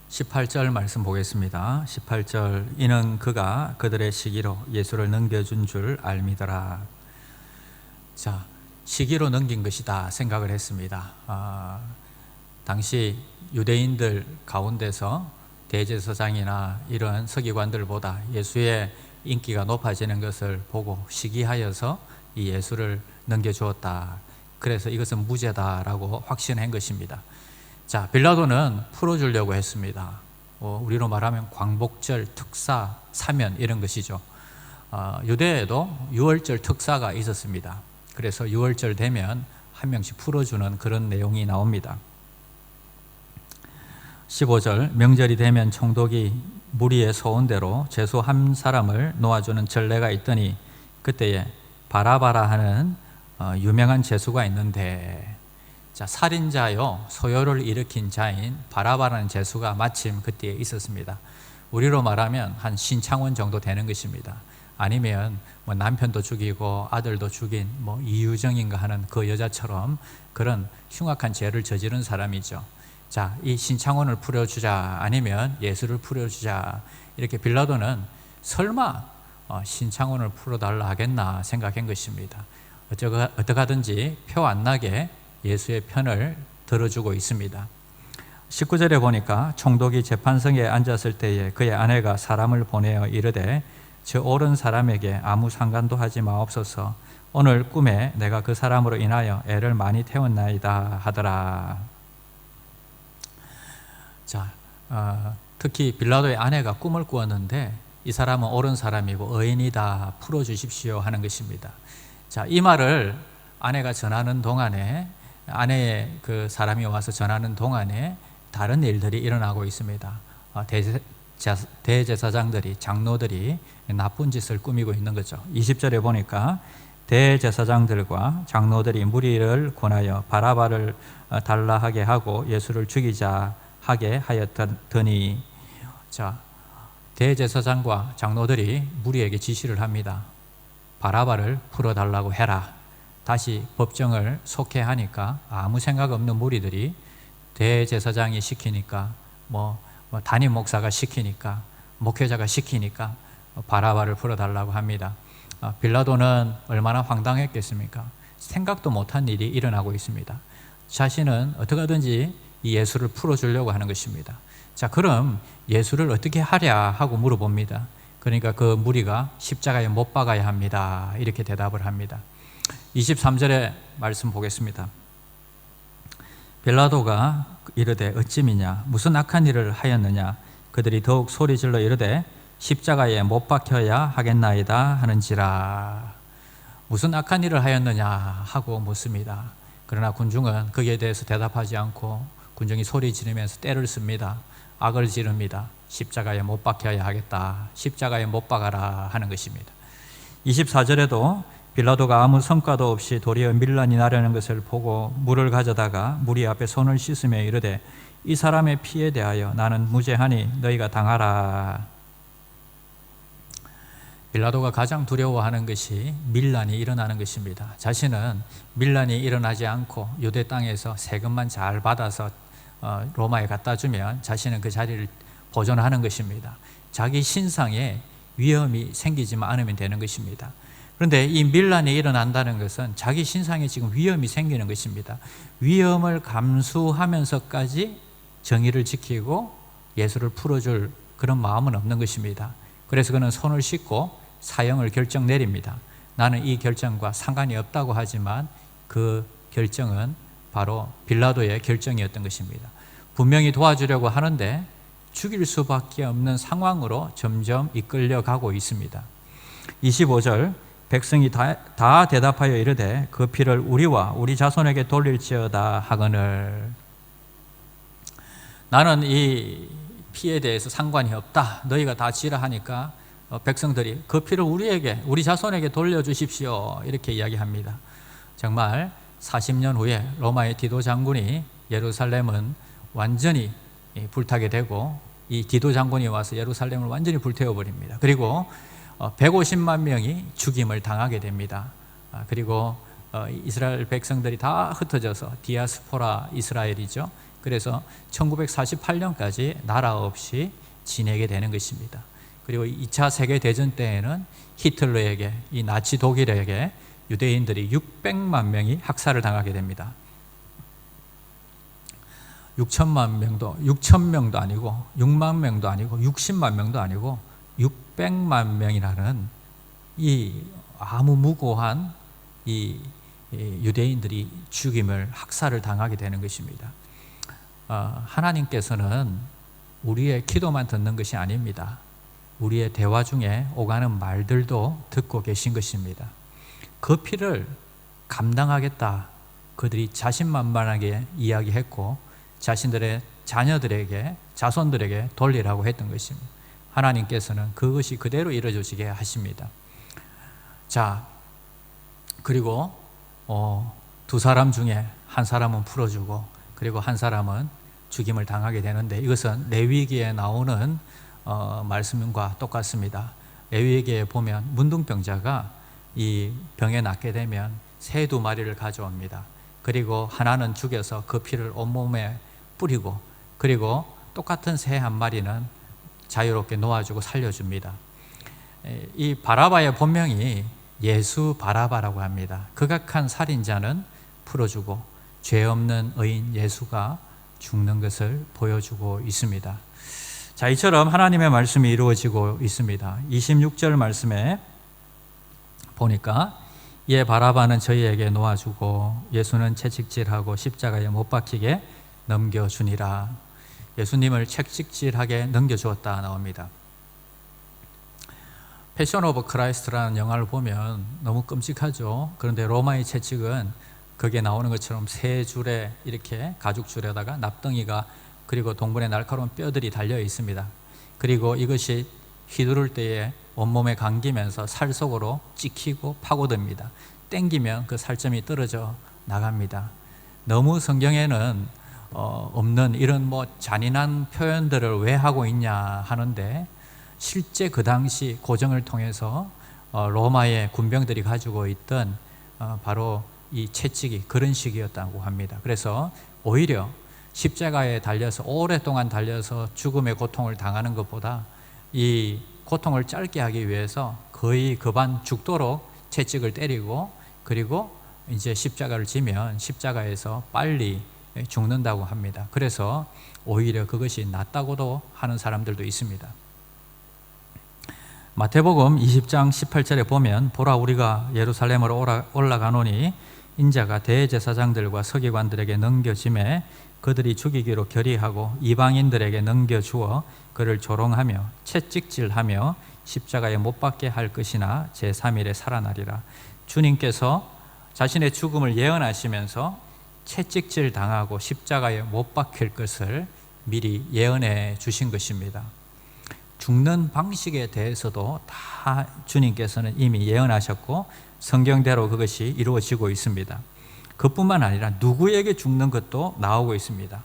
18절 말씀 보겠습니다. 18절, 이는 그가 그들의 시기로 예수를 넘겨준 줄 알미더라. 자, 시기로 넘긴 것이다 생각을 했습니다. 당시 유대인들 가운데서 대제사장이나 이런 서기관들보다 예수의 인기가 높아지는 것을 보고 시기하여서 이 예수를 넘겨주었다. 그래서 이것은 무죄다라고 확신한 것입니다. 자, 빌라도는 풀어주려고 했습니다. 우리로 말하면 광복절, 특사, 사면 이런 것이죠. 유대에도 유월절 특사가 있었습니다. 그래서 유월절 되면 한 명씩 풀어주는 그런 내용이 나옵니다. 15절, 명절이 되면 총독이 무리의 소원대로 죄수 한 사람을 놓아주는 전례가 있더니 그때에 바라바라 하는 유명한 죄수가 있는데, 자, 살인자요 소요를 일으킨 자인 바라바라는 죄수가 마침 그때에 있었습니다. 우리로 말하면 한 신창원 정도 되는 것입니다. 아니면 뭐 남편도 죽이고 아들도 죽인 뭐 이유정인가 하는 그 여자처럼 그런 흉악한 죄를 저지른 사람이죠. 자, 이 신창원을 풀어주자, 아니면 예수를 풀어주자, 이렇게 빌라도는 설마 신창원을 풀어달라 하겠나 생각한 것입니다. 어떻게 하든지 표 안 나게 예수의 편을 들어주고 있습니다. 19절에 보니까 총독이 재판석에 앉았을 때에 그의 아내가 사람을 보내어 이르되 저 옳은 사람에게 아무 상관도 하지 마옵소서. 오늘 꿈에 내가 그 사람으로 인하여 애를 많이 태웠나이다 하더라. 자, 특히 빌라도의 아내가 꿈을 꾸었는데 이 사람은 옳은 사람이고 의인이다, 풀어주십시오 하는 것입니다. 자, 이 말을 아내가 전하는 동안에, 아내의 그 사람이 와서 전하는 동안에 다른 일들이 일어나고 있습니다. 대제사장들이, 장로들이 나쁜 짓을 꾸미고 있는 거죠. 20절에 보니까 대제사장들과 장로들이 무리를 권하여 바라바를 달라 하게 하고 예수를 죽이자 하게 하였더니, 자, 대제사장과 장로들이 무리에게 지시를 합니다. 바라바를 풀어달라고 해라. 다시 법정을 속회하니까 아무 생각 없는 무리들이 대제사장이 시키니까 뭐 담임 목사가 시키니까 목회자가 시키니까 바라바를 풀어달라고 합니다. 빌라도는 얼마나 황당했겠습니까? 생각도 못한 일이 일어나고 있습니다. 자신은 어떻게 하든지 이 예수를 풀어주려고 하는 것입니다. 자, 그럼 예수를 어떻게 하랴 하고 물어봅니다. 그러니까 그 무리가 십자가에 못 박아야 합니다. 이렇게 대답을 합니다. 23절의 말씀 보겠습니다. 빌라도가 이르되 어찌미냐 무슨 악한 일을 하였느냐. 그들이 더욱 소리질러 이르되 십자가에 못 박혀야 하겠나이다 하는지라. 무슨 악한 일을 하였느냐 하고 묻습니다. 그러나 군중은 거기에 대해서 대답하지 않고 군중이 소리 지르면서 떼를 씁니다. 악을 지릅니다. 십자가에 못 박혀야 하겠다. 십자가에 못 박아라 하는 것입니다. 24절에도 빌라도가 아무 성과도 없이 도리어 밀란이 나려는 것을 보고 물을 가져다가 무리 앞에 손을 씻으며 이르되 이 사람의 피에 대하여 나는 무죄하니 너희가 당하라. 빌라도가 가장 두려워하는 것이 밀란이 일어나는 것입니다. 자신은 밀란이 일어나지 않고 유대 땅에서 세금만 잘 받아서 로마에 갖다 주면 자신은 그 자리를 보존하는 것입니다. 자기 신상에 위험이 생기지만 않으면 되는 것입니다. 그런데 이 밀란이 일어난다는 것은 자기 신상에 지금 위험이 생기는 것입니다. 위험을 감수하면서까지 정의를 지키고 예수를 풀어줄 그런 마음은 없는 것입니다. 그래서 그는 손을 씻고 사형을 결정 내립니다. 나는 이 결정과 상관이 없다고 하지만 그 결정은 바로 빌라도의 결정이었던 것입니다. 분명히 도와주려고 하는데 죽일 수밖에 없는 상황으로 점점 이끌려가고 있습니다. 25절 백성이 다 대답하여 이르되 그 피를 우리와 우리 자손에게 돌릴지어다 하거늘. 나는 이 피에 대해서 상관이 없다. 너희가 다 지라 하니까 백성들이 그 피를 우리 자손에게 돌려주십시오. 이렇게 이야기합니다. 정말 40년 후에 로마의 디도 장군이 예루살렘은 완전히 불타게 되고 이 디도 장군이 와서 예루살렘을 완전히 불태워버립니다. 그리고 150만 명이 죽임을 당하게 됩니다. 그리고 이스라엘 백성들이 다 흩어져서 디아스포라 이스라엘이죠. 그래서 1948년까지 나라 없이 지내게 되는 것입니다. 그리고 2차 세계대전 때에는 히틀러에게, 이 나치 독일에게 유대인들이 600만 명이 학살을 당하게 됩니다. 6천 명도 아니고 6만 명도 아니고 60만 명도 아니고 600만 명이라는 이 아무 무고한 이 유대인들이 죽임을 학살을 당하게 되는 것입니다. 하나님께서는 우리의 기도만 듣는 것이 아닙니다. 우리의 대화 중에 오가는 말들도 듣고 계신 것입니다. 그 피를 감당하겠다. 그들이 자신만만하게 이야기했고 자신들의 자녀들에게, 자손들에게 돌리라고 했던 것입니다. 하나님께서는 그것이 그대로 이루어지게 하십니다. 자, 그리고 두 사람 중에 한 사람은 풀어주고 그리고 한 사람은 죽임을 당하게 되는데, 이것은 레위기에 나오는 말씀과 똑같습니다. 레위기에 보면 문둥병자가 이 병에 낫게 되면 새 2마리를 가져옵니다. 그리고 하나는 죽여서 그 피를 온몸에 뿌리고, 그리고 똑같은 새 1마리는 자유롭게 놓아주고 살려줍니다. 이 바라바의 본명이 예수 바라바라고 합니다. 극악한 살인자는 풀어주고 죄 없는 의인 예수가 죽는 것을 보여주고 있습니다. 자, 이처럼 하나님의 말씀이 이루어지고 있습니다. 26절 말씀에 보니까 이에 바라바는 저희에게 놓아주고 예수는 채찍질하고 십자가에 못 박히게 넘겨주니라. 예수님을 채찍질하게 넘겨주었다 나옵니다. 패션 오브 크라이스트라는 영화를 보면 너무 끔찍하죠. 그런데 로마의 채찍은 거기에 나오는 것처럼 세 줄에 이렇게 가죽줄에다가 납덩이가, 그리고 동분의 날카로운 뼈들이 달려 있습니다. 그리고 이것이 휘두를 때에 온몸에 감기면서 살 속으로 찍히고 파고듭니다. 땡기면 그 살점이 떨어져 나갑니다. 너무 성경에는 없는 이런 잔인한 표현들을 왜 하고 있냐 하는데, 실제 그 당시 고정을 통해서 로마의 군병들이 가지고 있던 바로 이 채찍이 그런 식이었다고 합니다. 그래서 오히려 십자가에 달려서 오랫동안 달려서 죽음의 고통을 당하는 것보다 이 고통을 짧게 하기 위해서 거의 그반 죽도록 채찍을 때리고, 그리고 이제 십자가를 지면 십자가에서 빨리 죽는다고 합니다. 그래서 오히려 그것이 낫다고도 하는 사람들도 있습니다. 마태복음 20장 18절에 보면 보라 우리가 예루살렘으로 올라가노니 인자가 대제사장들과 서기관들에게 넘겨짐에 그들이 죽이기로 결의하고 이방인들에게 넘겨주어 그를 조롱하며 채찍질하며 십자가에 못 박게 할 것이나 제3일에 살아나리라. 주님께서 자신의 죽음을 예언하시면서 채찍질 당하고 십자가에 못 박힐 것을 미리 예언해 주신 것입니다. 죽는 방식에 대해서도 다 주님께서는 이미 예언하셨고 성경대로 그것이 이루어지고 있습니다. 그뿐만 아니라 누구에게 죽는 것도 나오고 있습니다.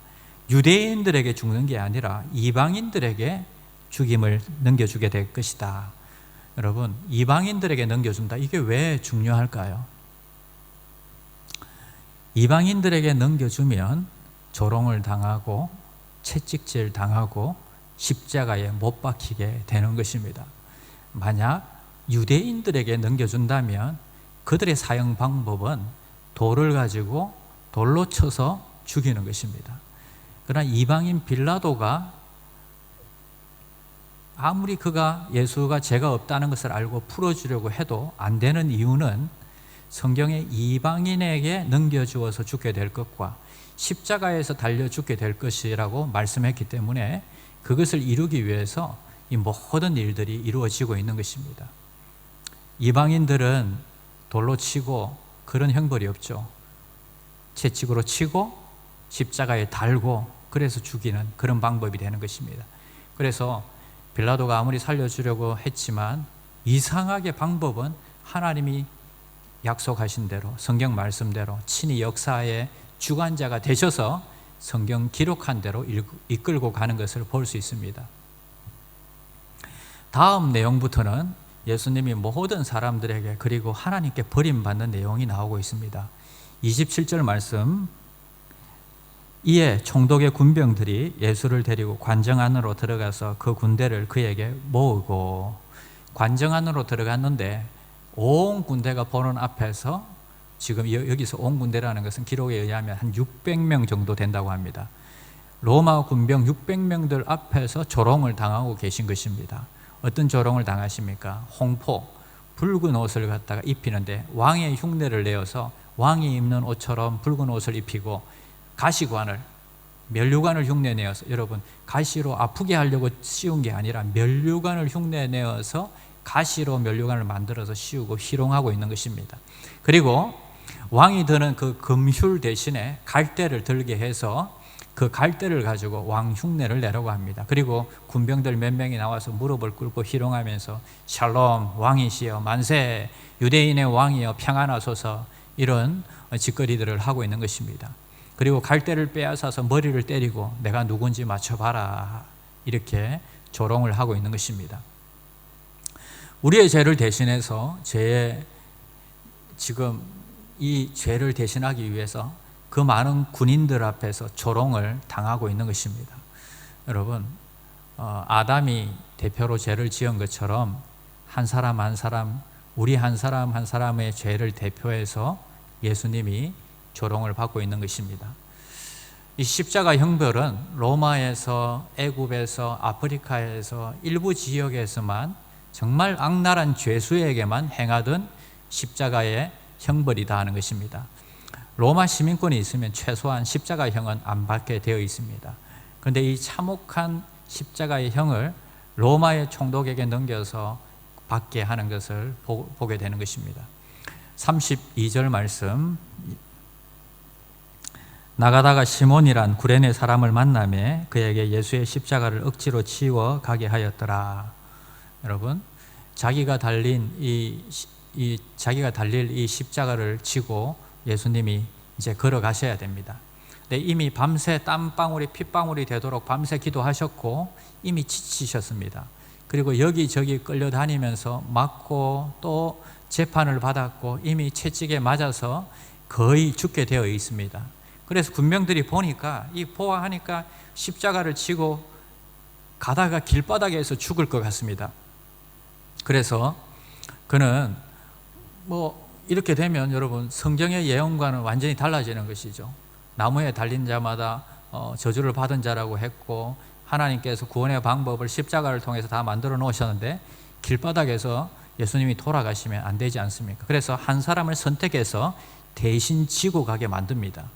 유대인들에게 죽는 게 아니라 이방인들에게 죽임을 넘겨주게 될 것이다. 여러분, 이방인들에게 넘겨준다. 이게 왜 중요할까요? 이방인들에게 넘겨주면 조롱을 당하고 채찍질 당하고 십자가에 못 박히게 되는 것입니다. 만약 유대인들에게 넘겨준다면 그들의 사형 방법은 돌을 가지고 돌로 쳐서 죽이는 것입니다. 그러나 이방인 빌라도가 아무리 그가 예수가 죄가 없다는 것을 알고 풀어주려고 해도 안 되는 이유는 성경에 이방인에게 넘겨주어서 죽게 될 것과 십자가에서 달려 죽게 될 것이라고 말씀했기 때문에 그것을 이루기 위해서 이 모든 일들이 이루어지고 있는 것입니다. 이방인들은 돌로 치고 그런 형벌이 없죠. 채찍으로 치고 십자가에 달고 그래서 죽이는 그런 방법이 되는 것입니다. 그래서 빌라도가 아무리 살려주려고 했지만 이상하게 방법은 하나님이 약속하신 대로 성경 말씀대로 친히 역사의 주관자가 되셔서 성경 기록한 대로 이끌고 가는 것을 볼 수 있습니다. 다음 내용부터는 예수님이 모든 사람들에게 그리고 하나님께 버림받는 내용이 나오고 있습니다. 27절 말씀, 이에 총독의 군병들이 예수를 데리고 관정 안으로 들어가서 그 군대를 그에게 모으고, 관정 안으로 들어갔는데 온 군대가 보는 앞에서, 지금 여기서 온 군대라는 것은 기록에 의하면 한 600명 정도 된다고 합니다. 로마 군병 600명들 앞에서 조롱을 당하고 계신 것입니다. 어떤 조롱을 당하십니까? 홍포, 붉은 옷을 갖다가 입히는데 왕의 흉내를 내어서 왕이 입는 옷처럼 붉은 옷을 입히고 가시관을, 면류관을 흉내내어서, 여러분 가시로 아프게 하려고 씌운 게 아니라 면류관을 흉내내어서 가시로 면류관을 만들어서 씌우고 희롱하고 있는 것입니다. 그리고 왕이 드는 그 금휼 대신에 갈대를 들게 해서 그 갈대를 가지고 왕 흉내를 내라고 합니다. 그리고 군병들 몇 명이 나와서 무릎을 꿇고 희롱하면서 샬롬, 왕이시여 만세, 유대인의 왕이여 평안하소서, 이런 짓거리들을 하고 있는 것입니다. 그리고 갈대를 빼앗아서 머리를 때리고 내가 누군지 맞춰봐라, 이렇게 조롱을 하고 있는 것입니다. 우리의 죄를 대신해서 지금 이 죄를 대신하기 위해서 그 많은 군인들 앞에서 조롱을 당하고 있는 것입니다. 여러분, 아담이 대표로 죄를 지은 것처럼 한 사람 한 사람, 우리 한 사람 한 사람의 죄를 대표해서 예수님이 조롱을 받고 있는 것입니다. 이 십자가 형벌은 로마에서, 애굽에서, 아프리카에서 일부 지역에서만 정말 악랄한 죄수에게만 행하던 십자가의 형벌이다 하는 것입니다. 로마 시민권이 있으면 최소한 십자가형은 안 받게 되어 있습니다. 그런데 이 참혹한 십자가의 형을 로마의 총독에게 넘겨서 받게 하는 것을 보게 되는 것입니다. 32절 말씀, 나가다가 시몬이란 구레네 사람을 만나매 그에게 예수의 십자가를 억지로 치워 가게 하였더라. 여러분, 자기가 달릴 이 십자가를 지고 예수님이 이제 걸어가셔야 됩니다. 근데 이미 밤새 땀방울이 핏방울이 되도록 밤새 기도하셨고 이미 지치셨습니다. 그리고 여기저기 끌려다니면서 맞고 또 재판을 받았고 이미 채찍에 맞아서 거의 죽게 되어 있습니다. 그래서 군병들이 보니까, 보아하니까 십자가를 지고 가다가 길바닥에서 죽을 것 같습니다. 그래서 그는 이렇게 되면 여러분, 성경의 예언과는 완전히 달라지는 것이죠. 나무에 달린 자마다 저주를 받은 자라고 했고, 하나님께서 구원의 방법을 십자가를 통해서 다 만들어 놓으셨는데 길바닥에서 예수님이 돌아가시면 안 되지 않습니까? 그래서 한 사람을 선택해서 대신 지고 가게 만듭니다.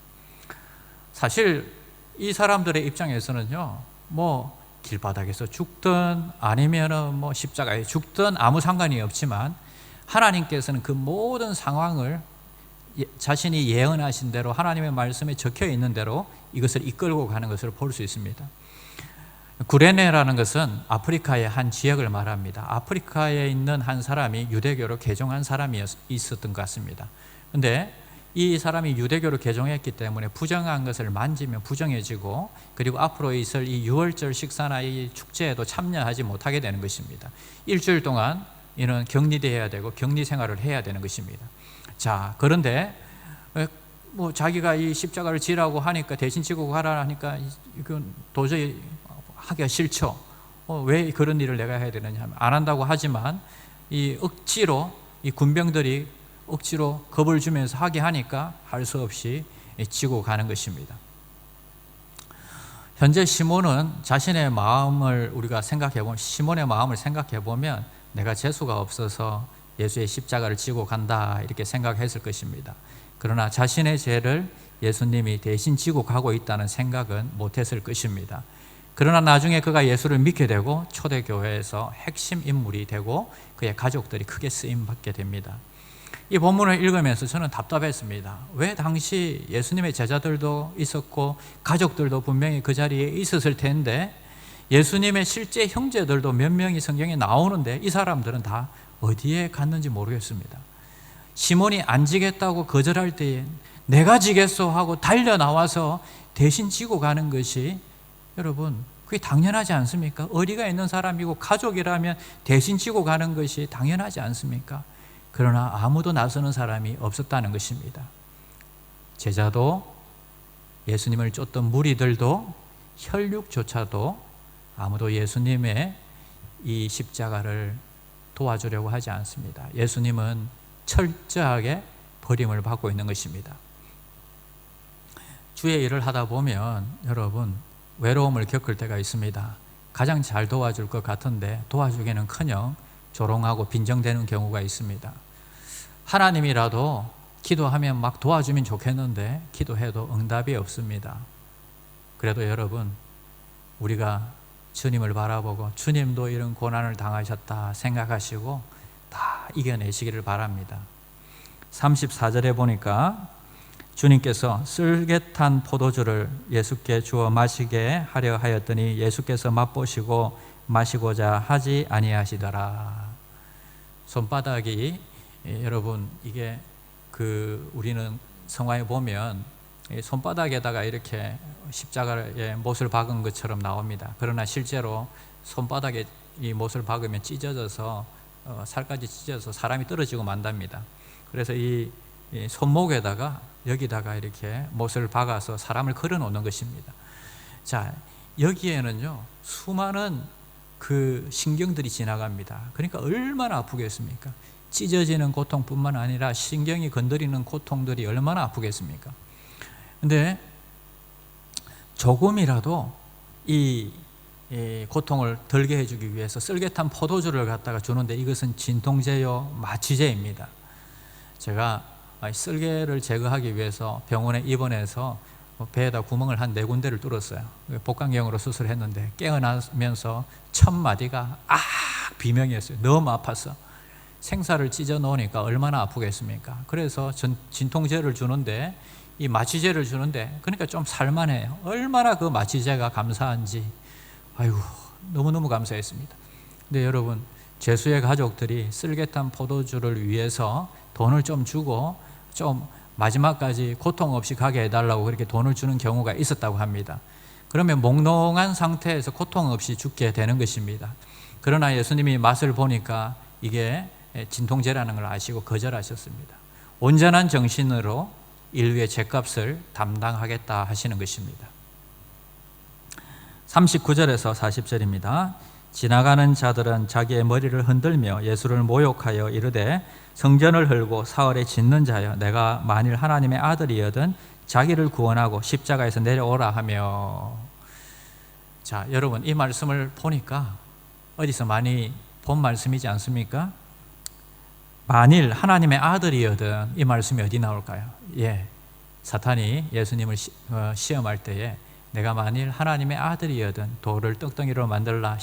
사실 이 사람들의 입장에서는요, 길바닥에서 죽든 아니면은 십자가에 죽든 아무 상관이 없지만 하나님께서는 그 모든 상황을 자신이 예언하신 대로 하나님의 말씀에 적혀 있는 대로 이것을 이끌고 가는 것을 볼 수 있습니다. 구레네라는 것은 아프리카의 한 지역을 말합니다. 아프리카에 있는 한 사람이 유대교로 개종한 사람이 있었던 것 같습니다. 그런데 이 사람이 유대교로 개종했기 때문에 부정한 것을 만지면 부정해지고, 그리고 앞으로 있을 이 유월절 식사나 이 축제에도 참여하지 못하게 되는 것입니다. 일주일 동안 이는 격리되어야 되고 격리 생활을 해야 되는 것입니다. 자, 그런데 자기가 이 십자가를 지라고 하니까, 대신 지고 가라 하니까 이건 도저히 하기가 싫죠. 왜 그런 일을 내가 해야 되느냐 하면 안 한다고 하지만 억지로 이 군병들이 억지로 겁을 주면서 하게 하니까 할 수 없이 지고 가는 것입니다. 현재 시몬은 자신의 마음을 우리가 생각해보면, 시몬의 마음을 생각해보면 내가 재수가 없어서 예수의 십자가를 지고 간다 이렇게 생각했을 것입니다. 그러나 자신의 죄를 예수님이 대신 지고 가고 있다는 생각은 못했을 것입니다. 그러나 나중에 그가 예수를 믿게 되고 초대교회에서 핵심 인물이 되고 그의 가족들이 크게 쓰임받게 됩니다. 이 본문을 읽으면서 저는 답답했습니다. 왜 당시 예수님의 제자들도 있었고 가족들도 분명히 그 자리에 있었을 텐데 예수님의 실제 형제들도 몇 명이 성경에 나오는데 이 사람들은 다 어디에 갔는지 모르겠습니다. 시몬이 안 지겠다고 거절할 때에 내가 지겠소 하고 달려 나와서 대신 지고 가는 것이 여러분 그게 당연하지 않습니까? 어디가 있는 사람이고 가족이라면 대신 지고 가는 것이 당연하지 않습니까? 그러나 아무도 나서는 사람이 없었다는 것입니다. 제자도 예수님을 쫓던 무리들도 혈육조차도 아무도 예수님의 이 십자가를 도와주려고 하지 않습니다. 예수님은 철저하게 버림을 받고 있는 것입니다. 주의 일을 하다 보면 여러분 외로움을 겪을 때가 있습니다. 가장 잘 도와줄 것 같은데 도와주기는커녕 조롱하고 빈정대는 경우가 있습니다. 하나님이라도 기도하면 막 도와주면 좋겠는데 기도해도 응답이 없습니다. 그래도 여러분 우리가 주님을 바라보고 주님도 이런 고난을 당하셨다 생각하시고 다 이겨내시기를 바랍니다. 34절에 보니까 주님께서 쓸개탄 포도주를 예수께 주어 마시게 하려 하였더니 예수께서 맛보시고 마시고자 하지 아니하시더라. 손바닥이 여러분 이게 우리는 성화에 보면 손바닥에다가 이렇게 십자가의 못을 박은 것처럼 나옵니다. 그러나 실제로 손바닥에 이 못을 박으면 찢어져서 살까지 찢어져서 사람이 떨어지고 만답니다. 그래서 이 손목에다가 여기다가 이렇게 못을 박아서 사람을 걸어 놓는 것입니다. 자, 여기에는요 수많은 그 신경들이 지나갑니다. 그러니까 얼마나 아프겠습니까? 찢어지는 고통뿐만 아니라 신경이 건드리는 고통들이 얼마나 아프겠습니까? 근데 조금이라도 이 고통을 덜게 해주기 위해서 쓸개탄 포도주를 갖다가 주는데 이것은 진통제요 마취제입니다. 제가 쓸개를 제거하기 위해서 병원에 입원해서 배에다 구멍을 한 4군데를 뚫었어요. 복강경으로 수술했는데 깨어나면서 첫 마디가 비명이었어요. 너무 아팠어. 생사를 찢어 놓으니까 얼마나 아프겠습니까? 그래서 진통제를 주는데 이 마취제를 주는데 그러니까 좀 살만해요. 얼마나 그 마취제가 감사한지 아이고 너무너무 감사했습니다. 근데 여러분 죄수의 가족들이 쓸개탄 포도주를 위해서 돈을 좀 주고 좀 마지막까지 고통 없이 가게 해달라고 그렇게 돈을 주는 경우가 있었다고 합니다. 그러면 몽롱한 상태에서 고통 없이 죽게 되는 것입니다. 그러나 예수님이 맛을 보니까 이게 진통제라는 걸 아시고 거절하셨습니다. 온전한 정신으로 인류의 죄값을 담당하겠다 하시는 것입니다. 39절에서 40절입니다. 지나가는 자들은 자기의 머리를 흔들며 예수를 모욕하여 이르되 성전을 헐고 사흘에 짓는 자여 내가 만일 하나님의 아들이여든 자기를 구원하고 십자가에서 내려오라 하며. 자, 여러분 이 말씀을 보니까 어디서 많이 본 말씀이지 않습니까? 만일 하나님의 아들이여든 이 말씀이 어디 나올까요? 사탄이 예수님을 시험할 때에 내가 만일 하나님의 아들이여든 돌을 떡덩이로 만들라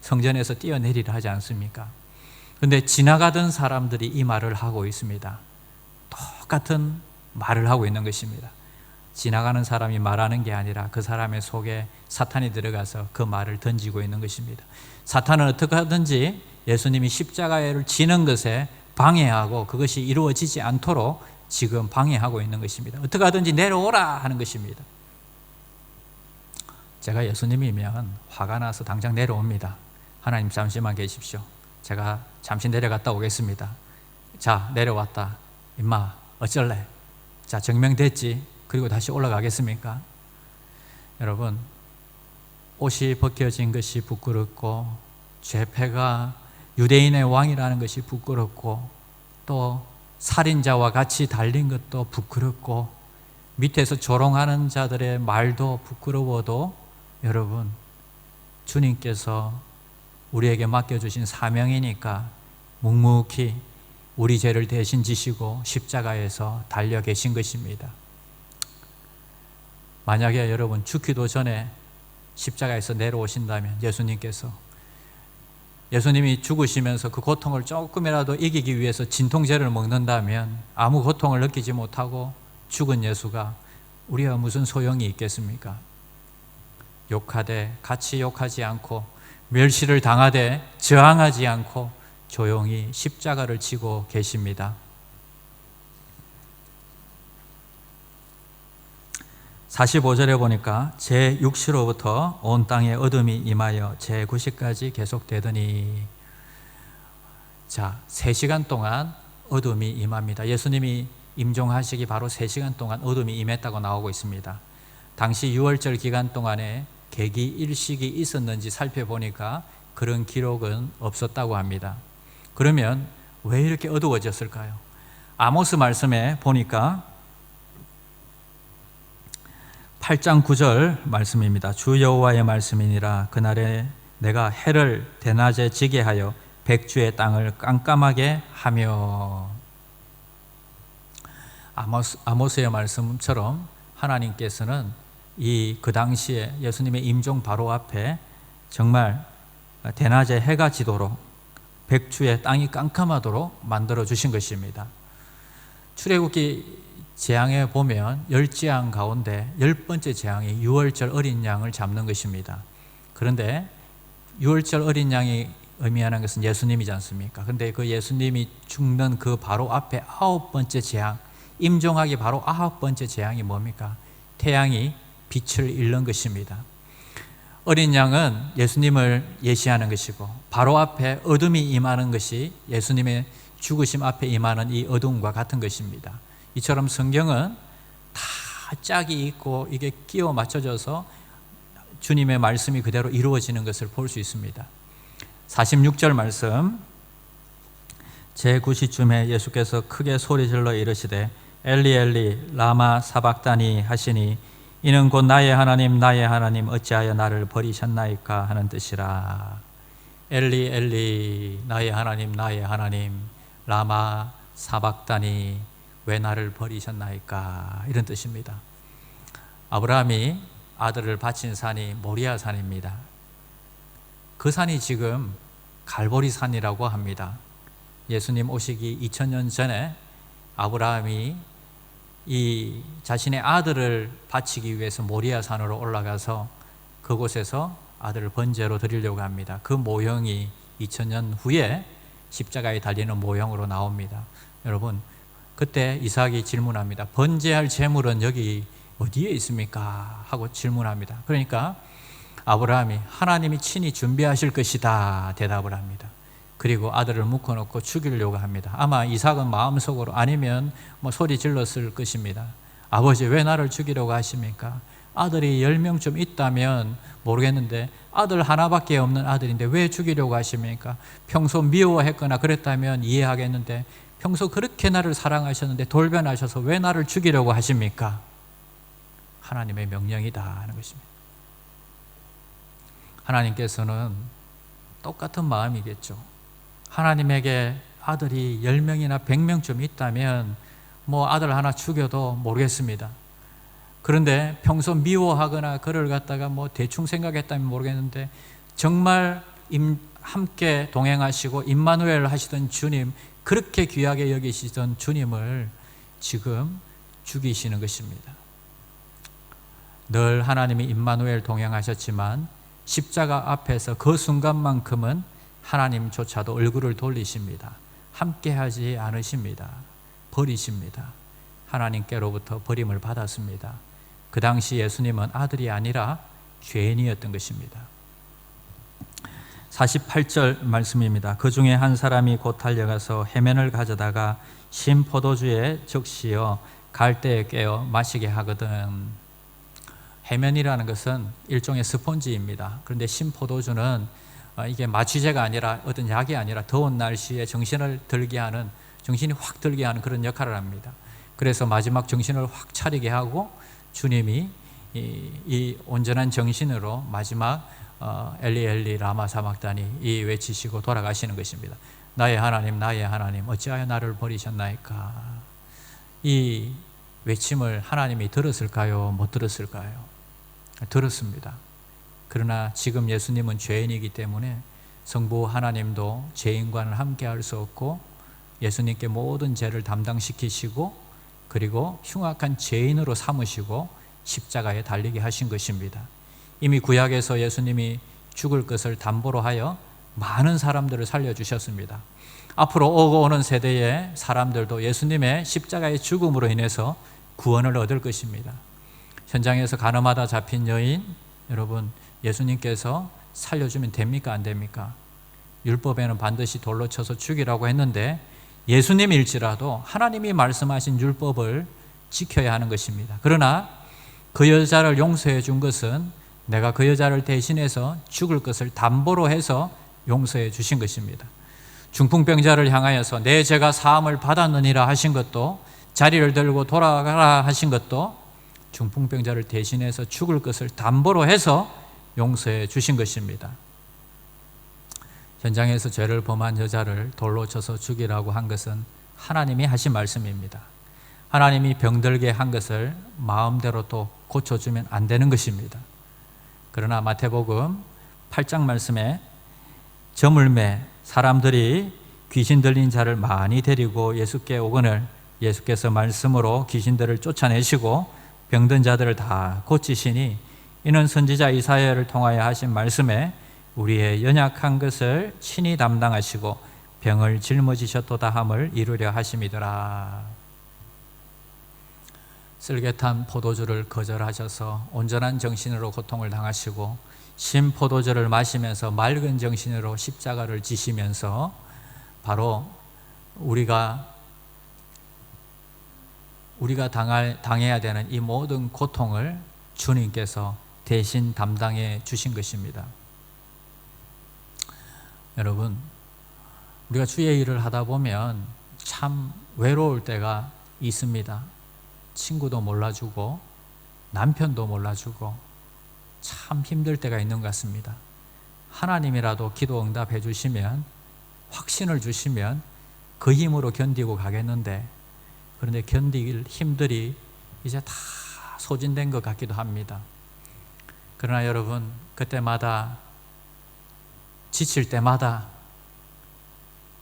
성전에서 뛰어내리라 하지 않습니까? 그런데 지나가던 사람들이 이 말을 하고 있습니다. 똑같은 말을 하고 있는 것입니다. 지나가는 사람이 말하는 게 아니라 그 사람의 속에 사탄이 들어가서 그 말을 던지고 있는 것입니다. 사탄은 어떻게 하든지 예수님이 십자가를 지는 것에 방해하고 그것이 이루어지지 않도록 지금 방해하고 있는 것입니다. 어떻게 하든지 내려오라 하는 것입니다. 제가 예수님이면 화가 나서 당장 내려옵니다. 하나님 잠시만 계십시오. 제가 잠시 내려갔다 오겠습니다. 자, 내려왔다. 임마 어쩔래? 자, 증명됐지? 그리고 다시 올라가겠습니까? 여러분, 옷이 벗겨진 것이 부끄럽고 죄패가 유대인의 왕이라는 것이 부끄럽고 또 살인자와 같이 달린 것도 부끄럽고 밑에서 조롱하는 자들의 말도 부끄러워도 여러분 주님께서 우리에게 맡겨주신 사명이니까 묵묵히 우리 죄를 대신 지시고 십자가에서 달려 계신 것입니다. 만약에 여러분 죽기도 전에 십자가에서 내려오신다면, 예수님이 죽으시면서 그 고통을 조금이라도 이기기 위해서 진통제를 먹는다면 아무 고통을 느끼지 못하고 죽은 예수가 우리와 무슨 소용이 있겠습니까? 욕하되 같이 욕하지 않고, 멸시를 당하되 저항하지 않고 조용히 십자가를 지고 계십니다. 45절에 보니까 제6시로부터 온 땅에 어둠이 임하여 제9시까지 계속되더니, 자, 3시간 동안 어둠이 임합니다. 예수님이 임종하시기 바로 3시간 동안 어둠이 임했다고 나오고 있습니다. 당시 유월절 기간 동안에 계기 일식이 있었는지 살펴보니까 그런 기록은 없었다고 합니다. 그러면 왜 이렇게 어두워졌을까요? 아모스 말씀에 보니까 8장 9절 말씀입니다. 주 여호와의 말씀이니라. 그날에 내가 해를 대낮에 지게 하여 백주의 땅을 깜깜하게 하며. 아모스의 말씀처럼 하나님께서는 그 당시에 예수님의 임종 바로 앞에 정말 대낮에 해가 지도록, 백주의 땅이 깜깜하도록 만들어 주신 것입니다. 출애굽기 재앙에 보면 10재앙 가운데 10번째 재앙이 유월절 어린 양을 잡는 것입니다. 그런데 유월절 어린 양이 의미하는 것은 예수님이지 않습니까? 그런데 그 예수님이 죽는 그 바로 앞에 9번째 재앙, 임종하기 바로 9번째 재앙이 뭡니까? 태양이 빛을 잃는 것입니다. 어린 양은 예수님을 예시하는 것이고, 바로 앞에 어둠이 임하는 것이 예수님의 죽으심 앞에 임하는 이 어둠과 같은 것입니다. 이처럼 성경은 다 짝이 있고 이게 끼워 맞춰져서 주님의 말씀이 그대로 이루어지는 것을 볼 수 있습니다. 46절 말씀, 제9시쯤에 예수께서 크게 소리질러 이르시되 엘리 엘리 라마 사박다니 하시니, 이는 곧 나의 하나님 나의 하나님 어찌하여 나를 버리셨나이까 하는 뜻이라. 엘리 엘리 나의 하나님 나의 하나님 라마 사박다니 왜 나를 버리셨나이까, 이런 뜻입니다. 아브라함이 아들을 바친 산이 모리아 산입니다. 그 산이 지금 갈보리 산이라고 합니다. 예수님 오시기 2000년 전에 아브라함이 이 자신의 아들을 바치기 위해서 모리아 산으로 올라가서 그곳에서 아들을 번제로 드리려고 합니다. 그 모형이 2000년 후에 십자가에 달리는 모형으로 나옵니다. 여러분, 그때 이삭이 질문합니다. 번제할 제물은 여기 어디에 있습니까? 하고 질문합니다. 그러니까 아브라함이 하나님이 친히 준비하실 것이다 대답을 합니다. 그리고 아들을 묶어놓고 죽이려고 합니다. 아마 이삭은 마음속으로, 아니면 소리 질렀을 것입니다. 아버지, 왜 나를 죽이려고 하십니까? 아들이 10명쯤 있다면 모르겠는데 아들 하나밖에 없는 아들인데 왜 죽이려고 하십니까? 평소 미워했거나 그랬다면 이해하겠는데 평소 그렇게 나를 사랑하셨는데 돌변하셔서 왜 나를 죽이려고 하십니까? 하나님의 명령이다 하는 것입니다. 하나님께서는 똑같은 마음이겠죠. 하나님에게 아들이 10명이나 100명쯤 있다면 아들 하나 죽여도 모르겠습니다. 그런데 평소 미워하거나 그를 갖다가 대충 생각했다면 모르겠는데, 정말 함께 동행하시고 임마누엘 하시던 주님, 그렇게 귀하게 여기시던 주님을 지금 죽이시는 것입니다. 늘 하나님이 임마누엘 동행하셨지만 십자가 앞에서 그 순간만큼은 하나님조차도 얼굴을 돌리십니다. 함께하지 않으십니다. 버리십니다. 하나님께로부터 버림을 받았습니다. 그 당시 예수님은 아들이 아니라 죄인이었던 것입니다. 48절 말씀입니다. 그 중에 한 사람이 곧 달려가서 해면을 가져다가 신 포도주에 적시어 갈대에 깨어 마시게 하거든. 해면이라는 것은 일종의 스폰지입니다. 그런데 신 포도주는 이게 마취제가 아니라, 어떤 약이 아니라 더운 날씨에 정신이 확 들게 하는 그런 역할을 합니다. 그래서 마지막 정신을 확 차리게 하고 주님이 이 온전한 정신으로 마지막 엘리 엘리 라마 사박다니 이 외치시고 돌아가시는 것입니다. 나의 하나님 나의 하나님 어찌하여 나를 버리셨나이까. 이 외침을 하나님이 들었을까요? 못 들었을까요? 들었습니다. 그러나 지금 예수님은 죄인이기 때문에 성부 하나님도 죄인과는 함께 할 수 없고 예수님께 모든 죄를 담당시키시고 그리고 흉악한 죄인으로 삼으시고 십자가에 달리게 하신 것입니다. 이미 구약에서 예수님이 죽을 것을 담보로 하여 많은 사람들을 살려주셨습니다. 앞으로 오고 오는 세대의 사람들도 예수님의 십자가의 죽음으로 인해서 구원을 얻을 것입니다. 현장에서 가늠하다 잡힌 여인, 여러분 예수님께서 살려주면 됩니까? 안 됩니까? 율법에는 반드시 돌로 쳐서 죽이라고 했는데 예수님일지라도 하나님이 말씀하신 율법을 지켜야 하는 것입니다. 그러나 그 여자를 용서해 준 것은 내가 그 여자를 대신해서 죽을 것을 담보로 해서 용서해 주신 것입니다. 중풍병자를 향하여서 내 죄가 사함을 받았느니라 하신 것도, 자리를 들고 돌아가라 하신 것도 중풍병자를 대신해서 죽을 것을 담보로 해서 용서해 주신 것입니다. 현장에서 죄를 범한 여자를 돌로 쳐서 죽이라고 한 것은 하나님이 하신 말씀입니다. 하나님이 병들게 한 것을 마음대로 또 고쳐주면 안 되는 것입니다. 그러나 마태복음 8장 말씀에 저물매 사람들이 귀신 들린 자를 많이 데리고 예수께 오거늘 예수께서 말씀으로 귀신들을 쫓아내시고 병든 자들을 다 고치시니 이는 선지자 이사야를 통하여 하신 말씀에 우리의 연약한 것을 친히 담당하시고 병을 짊어지셨도다 함을 이루려 하심이더라. 쓸개탄 포도주를 거절하셔서 온전한 정신으로 고통을 당하시고 신 포도주를 마시면서 맑은 정신으로 십자가를 지시면서 바로 우리가 당해야 되는 이 모든 고통을 주님께서 대신 담당해 주신 것입니다. 여러분, 우리가 주의 일을 하다 보면 참 외로울 때가 있습니다. 친구도 몰라주고 남편도 몰라주고 참 힘들 때가 있는 것 같습니다. 하나님이라도 기도 응답해 주시면, 확신을 주시면 그 힘으로 견디고 가겠는데, 그런데 견딜 힘들이 이제 다 소진된 것 같기도 합니다. 그러나 여러분, 그때마다 지칠 때마다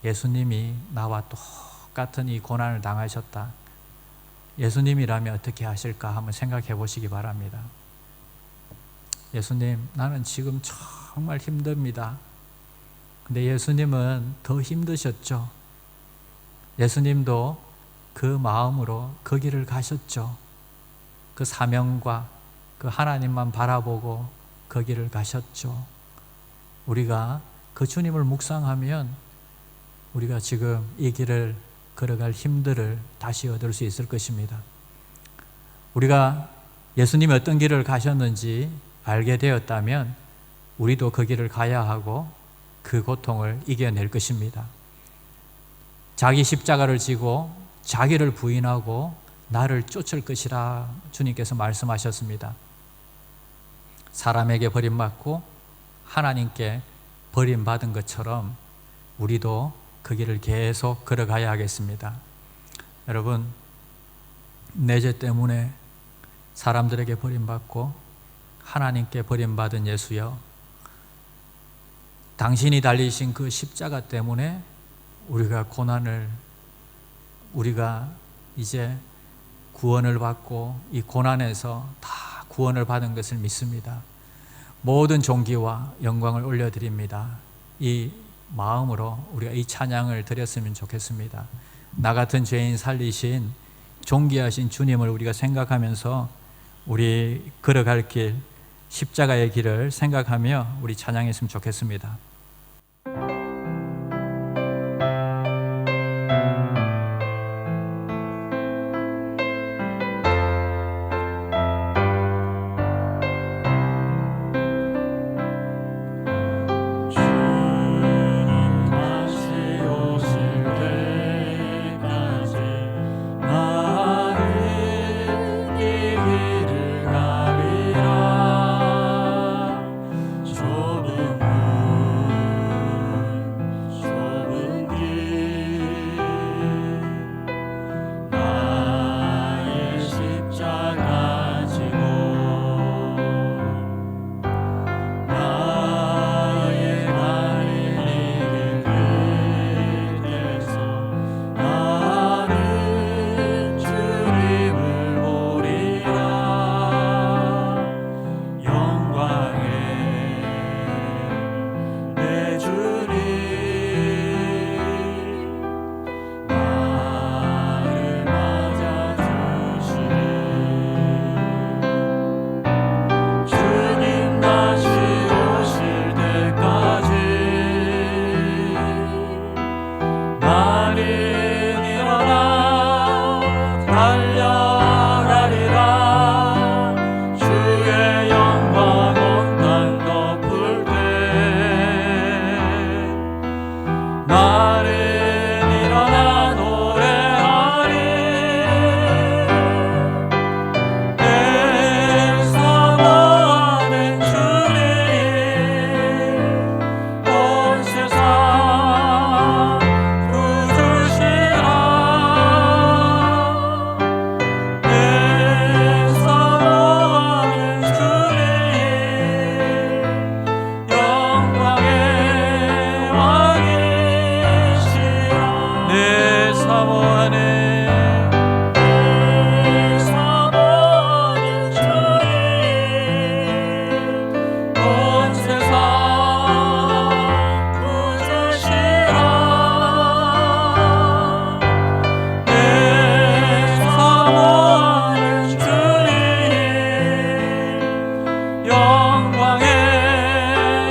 예수님이 나와 똑같은 이 고난을 당하셨다. 예수님이라면 어떻게 하실까 한번 생각해 보시기 바랍니다. 예수님, 나는 지금 정말 힘듭니다. 근데 예수님은 더 힘드셨죠. 예수님도 그 마음으로 그 길을 가셨죠. 그 사명과 그 하나님만 바라보고 그 길을 가셨죠. 우리가 그 주님을 묵상하면 우리가 지금 이 길을 걸어갈 힘들을 다시 얻을 수 있을 것입니다. 우리가 예수님이 어떤 길을 가셨는지 알게 되었다면 우리도 그 길을 가야 하고 그 고통을 이겨낼 것입니다. 자기 십자가를 지고 자기를 부인하고 나를 쫓을 것이라 주님께서 말씀하셨습니다. 사람에게 버림받고 하나님께 버림받은 것처럼 우리도 그 길을 계속 걸어가야 하겠습니다. 여러분, 내 죄 때문에 사람들에게 버림받고 하나님께 버림받은 예수여, 당신이 달리신 그 십자가 때문에 우리가 이제 구원을 받고 이 고난에서 다 구원을 받은 것을 믿습니다. 모든 존귀와 영광을 올려드립니다. 이 마음으로 우리가 이 찬양을 드렸으면 좋겠습니다. 나 같은 죄인 살리신 존귀하신 주님을 우리가 생각하면서 우리 걸어갈 길, 십자가의 길을 생각하며 우리 찬양했으면 좋겠습니다. 좁은 열렬하리라. 주의 영광 온 땅 덮을 때 나는 일어나 노래하리. 내 사모하는 주님 온 세상 구주시라. 내 사모하는 주님 영광의 왕이시라. 내 사모하는 주님 온 세상 구주시라. 내 사모하는 주님 영광의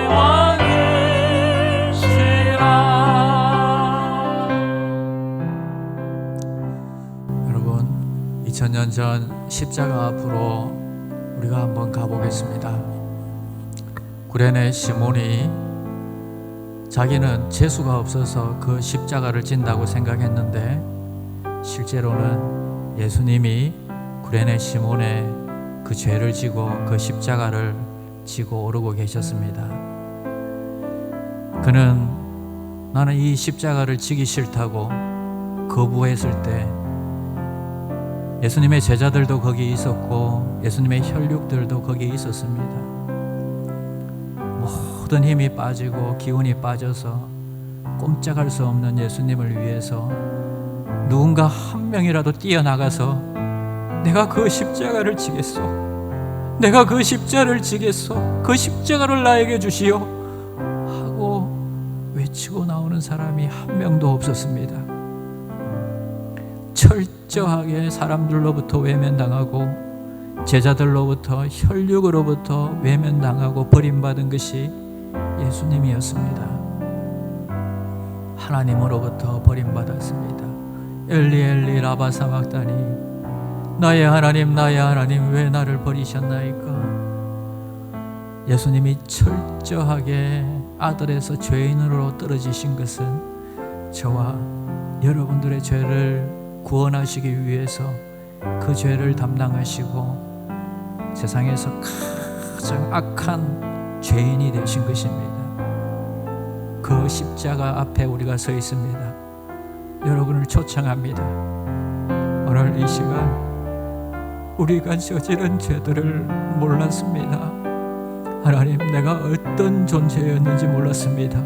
왕이시라. 여러분, 2000년 전 십자가 앞으로 우리가 한번 가보겠습니다. 구레네 시몬이 자기는 재수가 없어서 그 십자가를 진다고 생각했는데 실제로는 예수님이 구레네 시몬의 그 죄를 지고 그 십자가를 지고 오르고 계셨습니다. 그는 나는 이 십자가를 지기 싫다고 거부했을 때 예수님의 제자들도 거기 있었고 예수님의 혈육들도 거기 있었습니다. 모든 힘이 빠지고 기운이 빠져서 꼼짝할 수 없는 예수님을 위해서 누군가 한 명이라도 뛰어나가서 내가 그 십자가를 지겠소, 내가 그 십자가를 지겠소, 그 십자가를 나에게 주시오 하고 외치고 나오는 사람이 한 명도 없었습니다. 철저하게 사람들로부터 외면당하고 제자들로부터 혈육으로부터 외면당하고 버림받은 것이 예수님이었습니다. 하나님으로부터 버림받았습니다. 엘리 엘리 라바 사박다니, 나의 하나님 나의 하나님 왜 나를 버리셨나이까. 예수님이 철저하게 아들에서 죄인으로 떨어지신 것은 저와 여러분들의 죄를 구원하시기 위해서 그 죄를 담당하시고 세상에서 가장 악한 죄인이 되신 것입니다. 그 십자가 앞에 우리가 서 있습니다. 여러분을 초청합니다. 오늘 이 시간 우리가 저지른 죄들을 몰랐습니다. 하나님, 내가 어떤 존재였는지 몰랐습니다.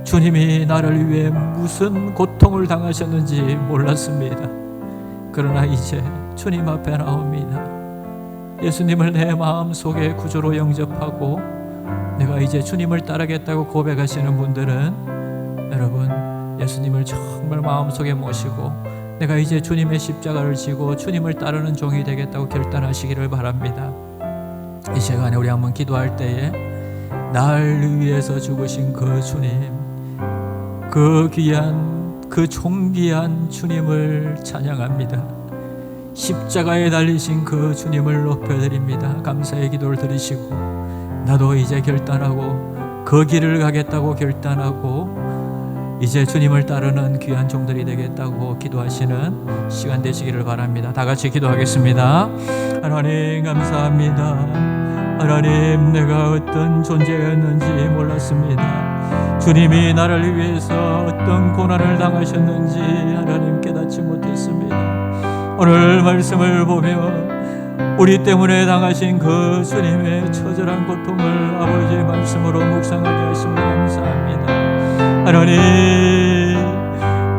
주님이 나를 위해 무슨 고통을 당하셨는지 몰랐습니다. 그러나 이제 주님 앞에 나옵니다. 예수님을 내 마음속에 구주로 영접하고 내가 이제 주님을 따르겠다고 고백하시는 분들은 여러분 예수님을 정말 마음속에 모시고 내가 이제 주님의 십자가를 지고 주님을 따르는 종이 되겠다고 결단하시기를 바랍니다. 이 시간에 우리 한번 기도할 때에 날 위해서 죽으신 그 주님, 그 귀한 그 존귀한 주님을 찬양합니다. 십자가에 달리신 그 주님을 높여드립니다. 감사의 기도를 드리시고 나도 이제 결단하고 그 길을 가겠다고 결단하고 이제 주님을 따르는 귀한 종들이 되겠다고 기도하시는 시간 되시기를 바랍니다. 다 같이 기도하겠습니다. 하나님 감사합니다. 하나님, 내가 어떤 존재였는지 몰랐습니다. 주님이 나를 위해서 어떤 고난을 당하셨는지 하나님 깨닫지 못했습니다. 오늘 말씀을 보며 우리 때문에 당하신 그 주님의 처절한 고통을 아버지의 말씀으로 묵상하게 하심을 감사합니다. 하나님,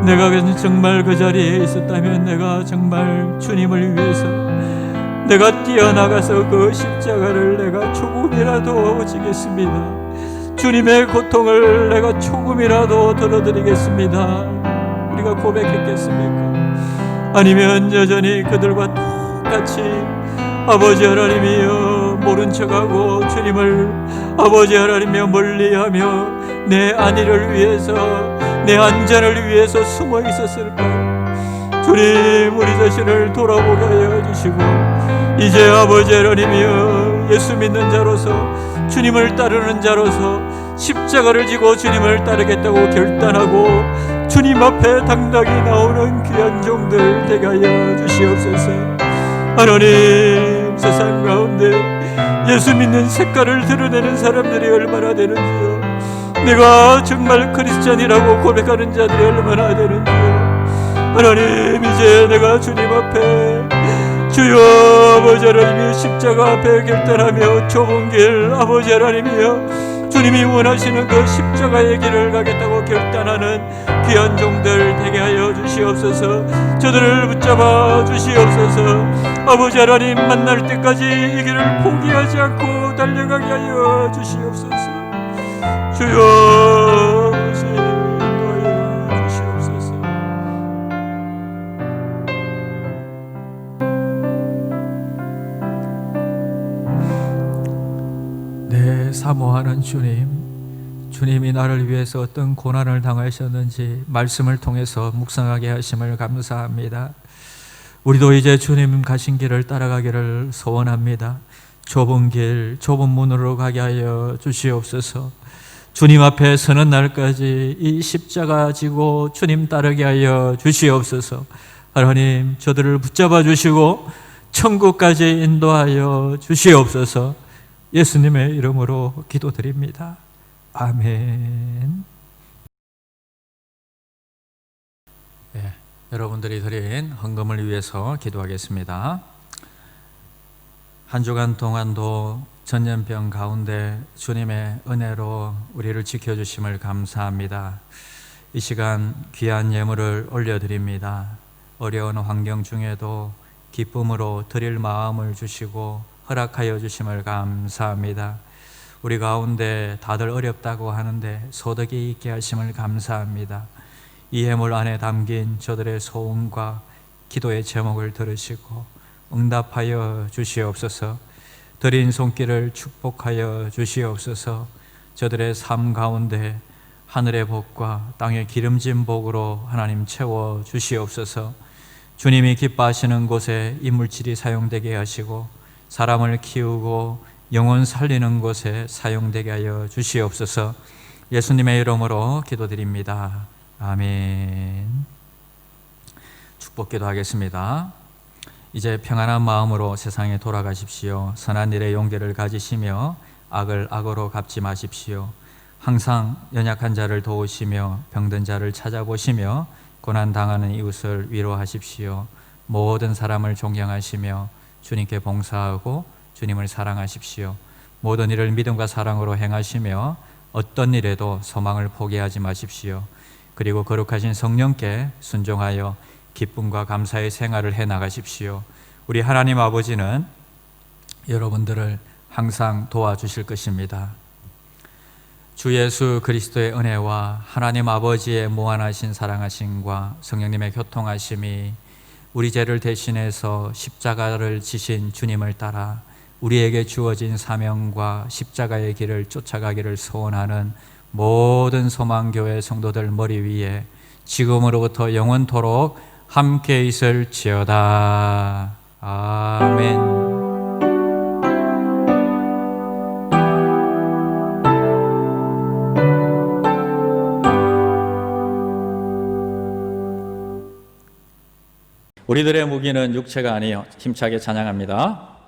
내가 정말 그 자리에 있었다면 내가 정말 주님을 위해서 내가 뛰어나가서 그 십자가를 내가 조금이라도 지겠습니다. 주님의 고통을 내가 조금이라도 덜어드리겠습니다. 우리가 고백했겠습니까? 아니면 여전히 그들과 똑같이 아버지 하나님이여 모른 척하고 주님을 아버지 하나님이여 멀리하며 내 안위를 위해서 내 안전을 위해서 숨어 있었을까? 주님 우리 자신을 돌아보게 하여 주시고 이제 아버지 하나님이여 예수 믿는 자로서 주님을 따르는 자로서 십자가를 지고 주님을 따르겠다고 결단하고 주님 앞에 당당히 나오는 귀한 종들 되게 하여 주시옵소서. 하나님 세상 가운데 예수 믿는 색깔을 드러내는 사람들이 얼마나 되는지요. 내가 정말 크리스찬이라고 고백하는 자들이 얼마나 되는지요. 하나님 이제 내가 주님 앞에 주여 아버지 하나님이 십자가 앞에 결단하며 좁은 길 아버지 하나님이여 주님이 원하시는 그 십자가의 길을 가겠다고 결단하는 귀한 종들 되게 하여 주시옵소서. 저들을 붙잡아 주시옵소서. 아버지 하나님 만날 때까지 이 길을 포기하지 않고 달려가게 하여 주시옵소서. 주여 아버지 인도하여 주시옵소서. 네, 사모하는 주님, 주님이 나를 위해서 어떤 고난을 당하셨는지 말씀을 통해서 묵상하게 하심을 감사합니다. 우리도 이제 주님 가신 길을 따라가기를 소원합니다. 좁은 길, 좁은 문으로 가게 하여 주시옵소서. 주님 앞에 서는 날까지 이 십자가 지고 주님 따르게 하여 주시옵소서. 하나님 저들을 붙잡아 주시고 천국까지 인도하여 주시옵소서. 예수님의 이름으로 기도드립니다. 아멘. 네, 여러분들이 드린 헌금을 위해서 기도하겠습니다. 한 주간 동안도 전염병 가운데 주님의 은혜로 우리를 지켜주심을 감사합니다. 이 시간 귀한 예물을 올려드립니다. 어려운 환경 중에도 기쁨으로 드릴 마음을 주시고 허락하여 주심을 감사합니다. 우리 가운데 다들 어렵다고 하는데 소득이 있게 하심을 감사합니다. 이 예물 안에 담긴 저들의 소원과 기도의 제목을 들으시고 응답하여 주시옵소서. 드린 손길을 축복하여 주시옵소서. 저들의 삶 가운데 하늘의 복과 땅의 기름진 복으로 하나님 채워 주시옵소서. 주님이 기뻐하시는 곳에 이 물질이 사용되게 하시고 사람을 키우고 영혼 살리는 곳에 사용되게 하여 주시옵소서. 예수님의 이름으로 기도드립니다. 아멘. 축복 기도하겠습니다. 이제 평안한 마음으로 세상에 돌아가십시오. 선한 일에 용기를 가지시며 악을 악으로 갚지 마십시오. 항상 연약한 자를 도우시며 병든 자를 찾아보시며 고난당하는 이웃을 위로하십시오. 모든 사람을 존경하시며 주님께 봉사하고 주님을 사랑하십시오. 모든 일을 믿음과 사랑으로 행하시며 어떤 일에도 소망을 포기하지 마십시오. 그리고 거룩하신 성령께 순종하여 기쁨과 감사의 생활을 해나가십시오. 우리 하나님 아버지는 여러분들을 항상 도와주실 것입니다. 주 예수 그리스도의 은혜와 하나님 아버지의 무한하신 사랑하심과 성령님의 교통하심이 우리 죄를 대신해서 십자가를 지신 주님을 따라 우리에게 주어진 사명과 십자가의 길을 쫓아가기를 소원하는 모든 소망교회 성도들 머리 위에 지금으로부터 영원토록 함께 있을지어다. 아멘. 우리들의 무기는 육체가 아니요 힘차게 찬양합니다.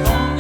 성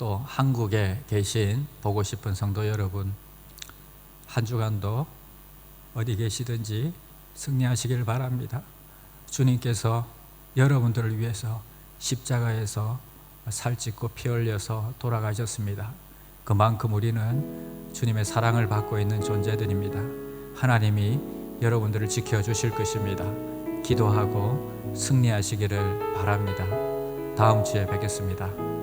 또 한국에 계신 보고 싶은 성도 여러분, 한 주간도 어디 계시든지 승리하시길 바랍니다. 주님께서 여러분들을 위해서 십자가에서 살찢고 피 흘려서 돌아가셨습니다. 그만큼 우리는 주님의 사랑을 받고 있는 존재들입니다. 하나님이 여러분들을 지켜주실 것입니다. 기도하고 승리하시기를 바랍니다. 다음 주에 뵙겠습니다.